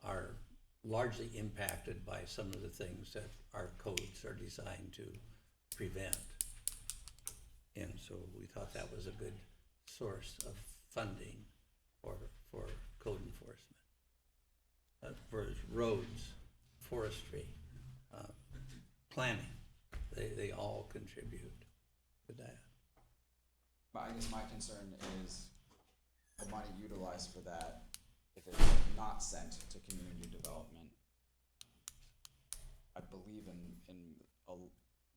are largely impacted by some of the things that our codes are designed to prevent. And so we thought that was a good source of funding for code enforcement. For roads, forestry, planning, they all contribute to that. But I guess my concern is the money utilized for that, if it's not sent to community development. I believe in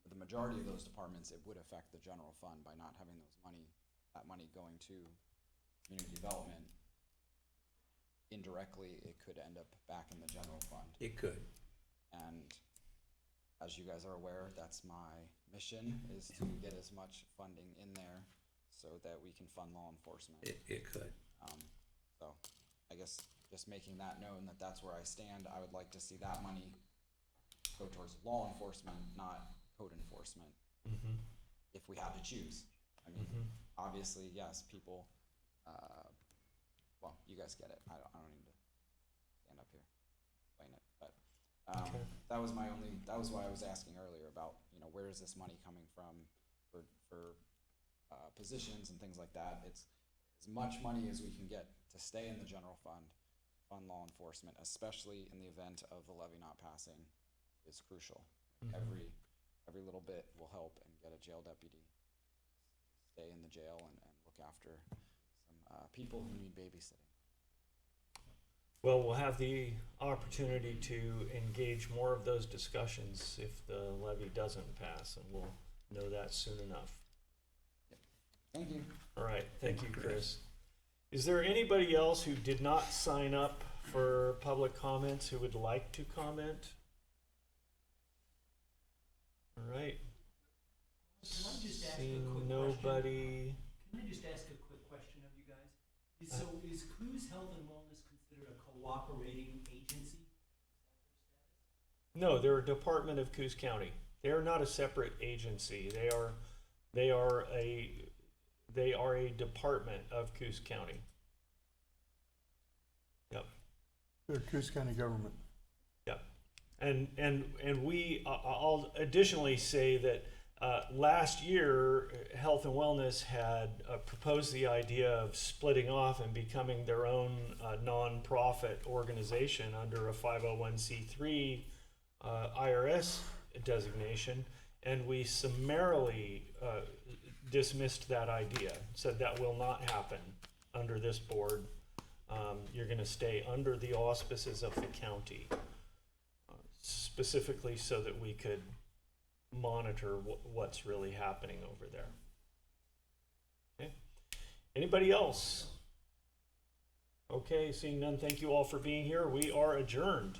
the majority of those departments, it would affect the general fund by not having that money going to community development. Indirectly, it could end up back in the general fund. It could. And as you guys are aware, that's my mission, is to get as much funding in there so that we can fund law enforcement. It could. So I guess just making that known that that's where I stand. I would like to see that money go towards law enforcement, not code enforcement, if we had to choose. I mean, obviously, yes, people, well, you guys get it. I don't need to stand up here and explain it, but that was why I was asking earlier about, you know, where is this money coming from for positions and things like that. It's as much money as we can get to stay in the general fund law enforcement, especially in the event of the levy not passing, is crucial. Every little bit will help, and get a jail deputy stay in the jail and look after some people who need babysitting. Well, we'll have the opportunity to engage more of those discussions if the levy doesn't pass, and we'll know that soon enough. Thank you. All right, thank you, Chris. Is there anybody else who did not sign up for public comments who would like to comment? All right. Can I just ask a Seeing quick nobody. Can I just ask a quick question of you guys? So is Coos Health and Wellness considered a cooperating agency? No, they're a department of Coos County. They are not a separate agency. They are a department of Coos County. Yep. They're Coos County government. Yep. And we, I'll additionally say Last year, Health and Wellness had proposed the idea of splitting off and becoming their own nonprofit organization under a 501c3 IRS designation, and we summarily dismissed that idea, said that will not happen under this board. You're going to stay under the auspices of the county, specifically so that we could monitor what's really happening over there. Okay. Anybody else? Okay, seeing none, thank you all for being here. We are adjourned.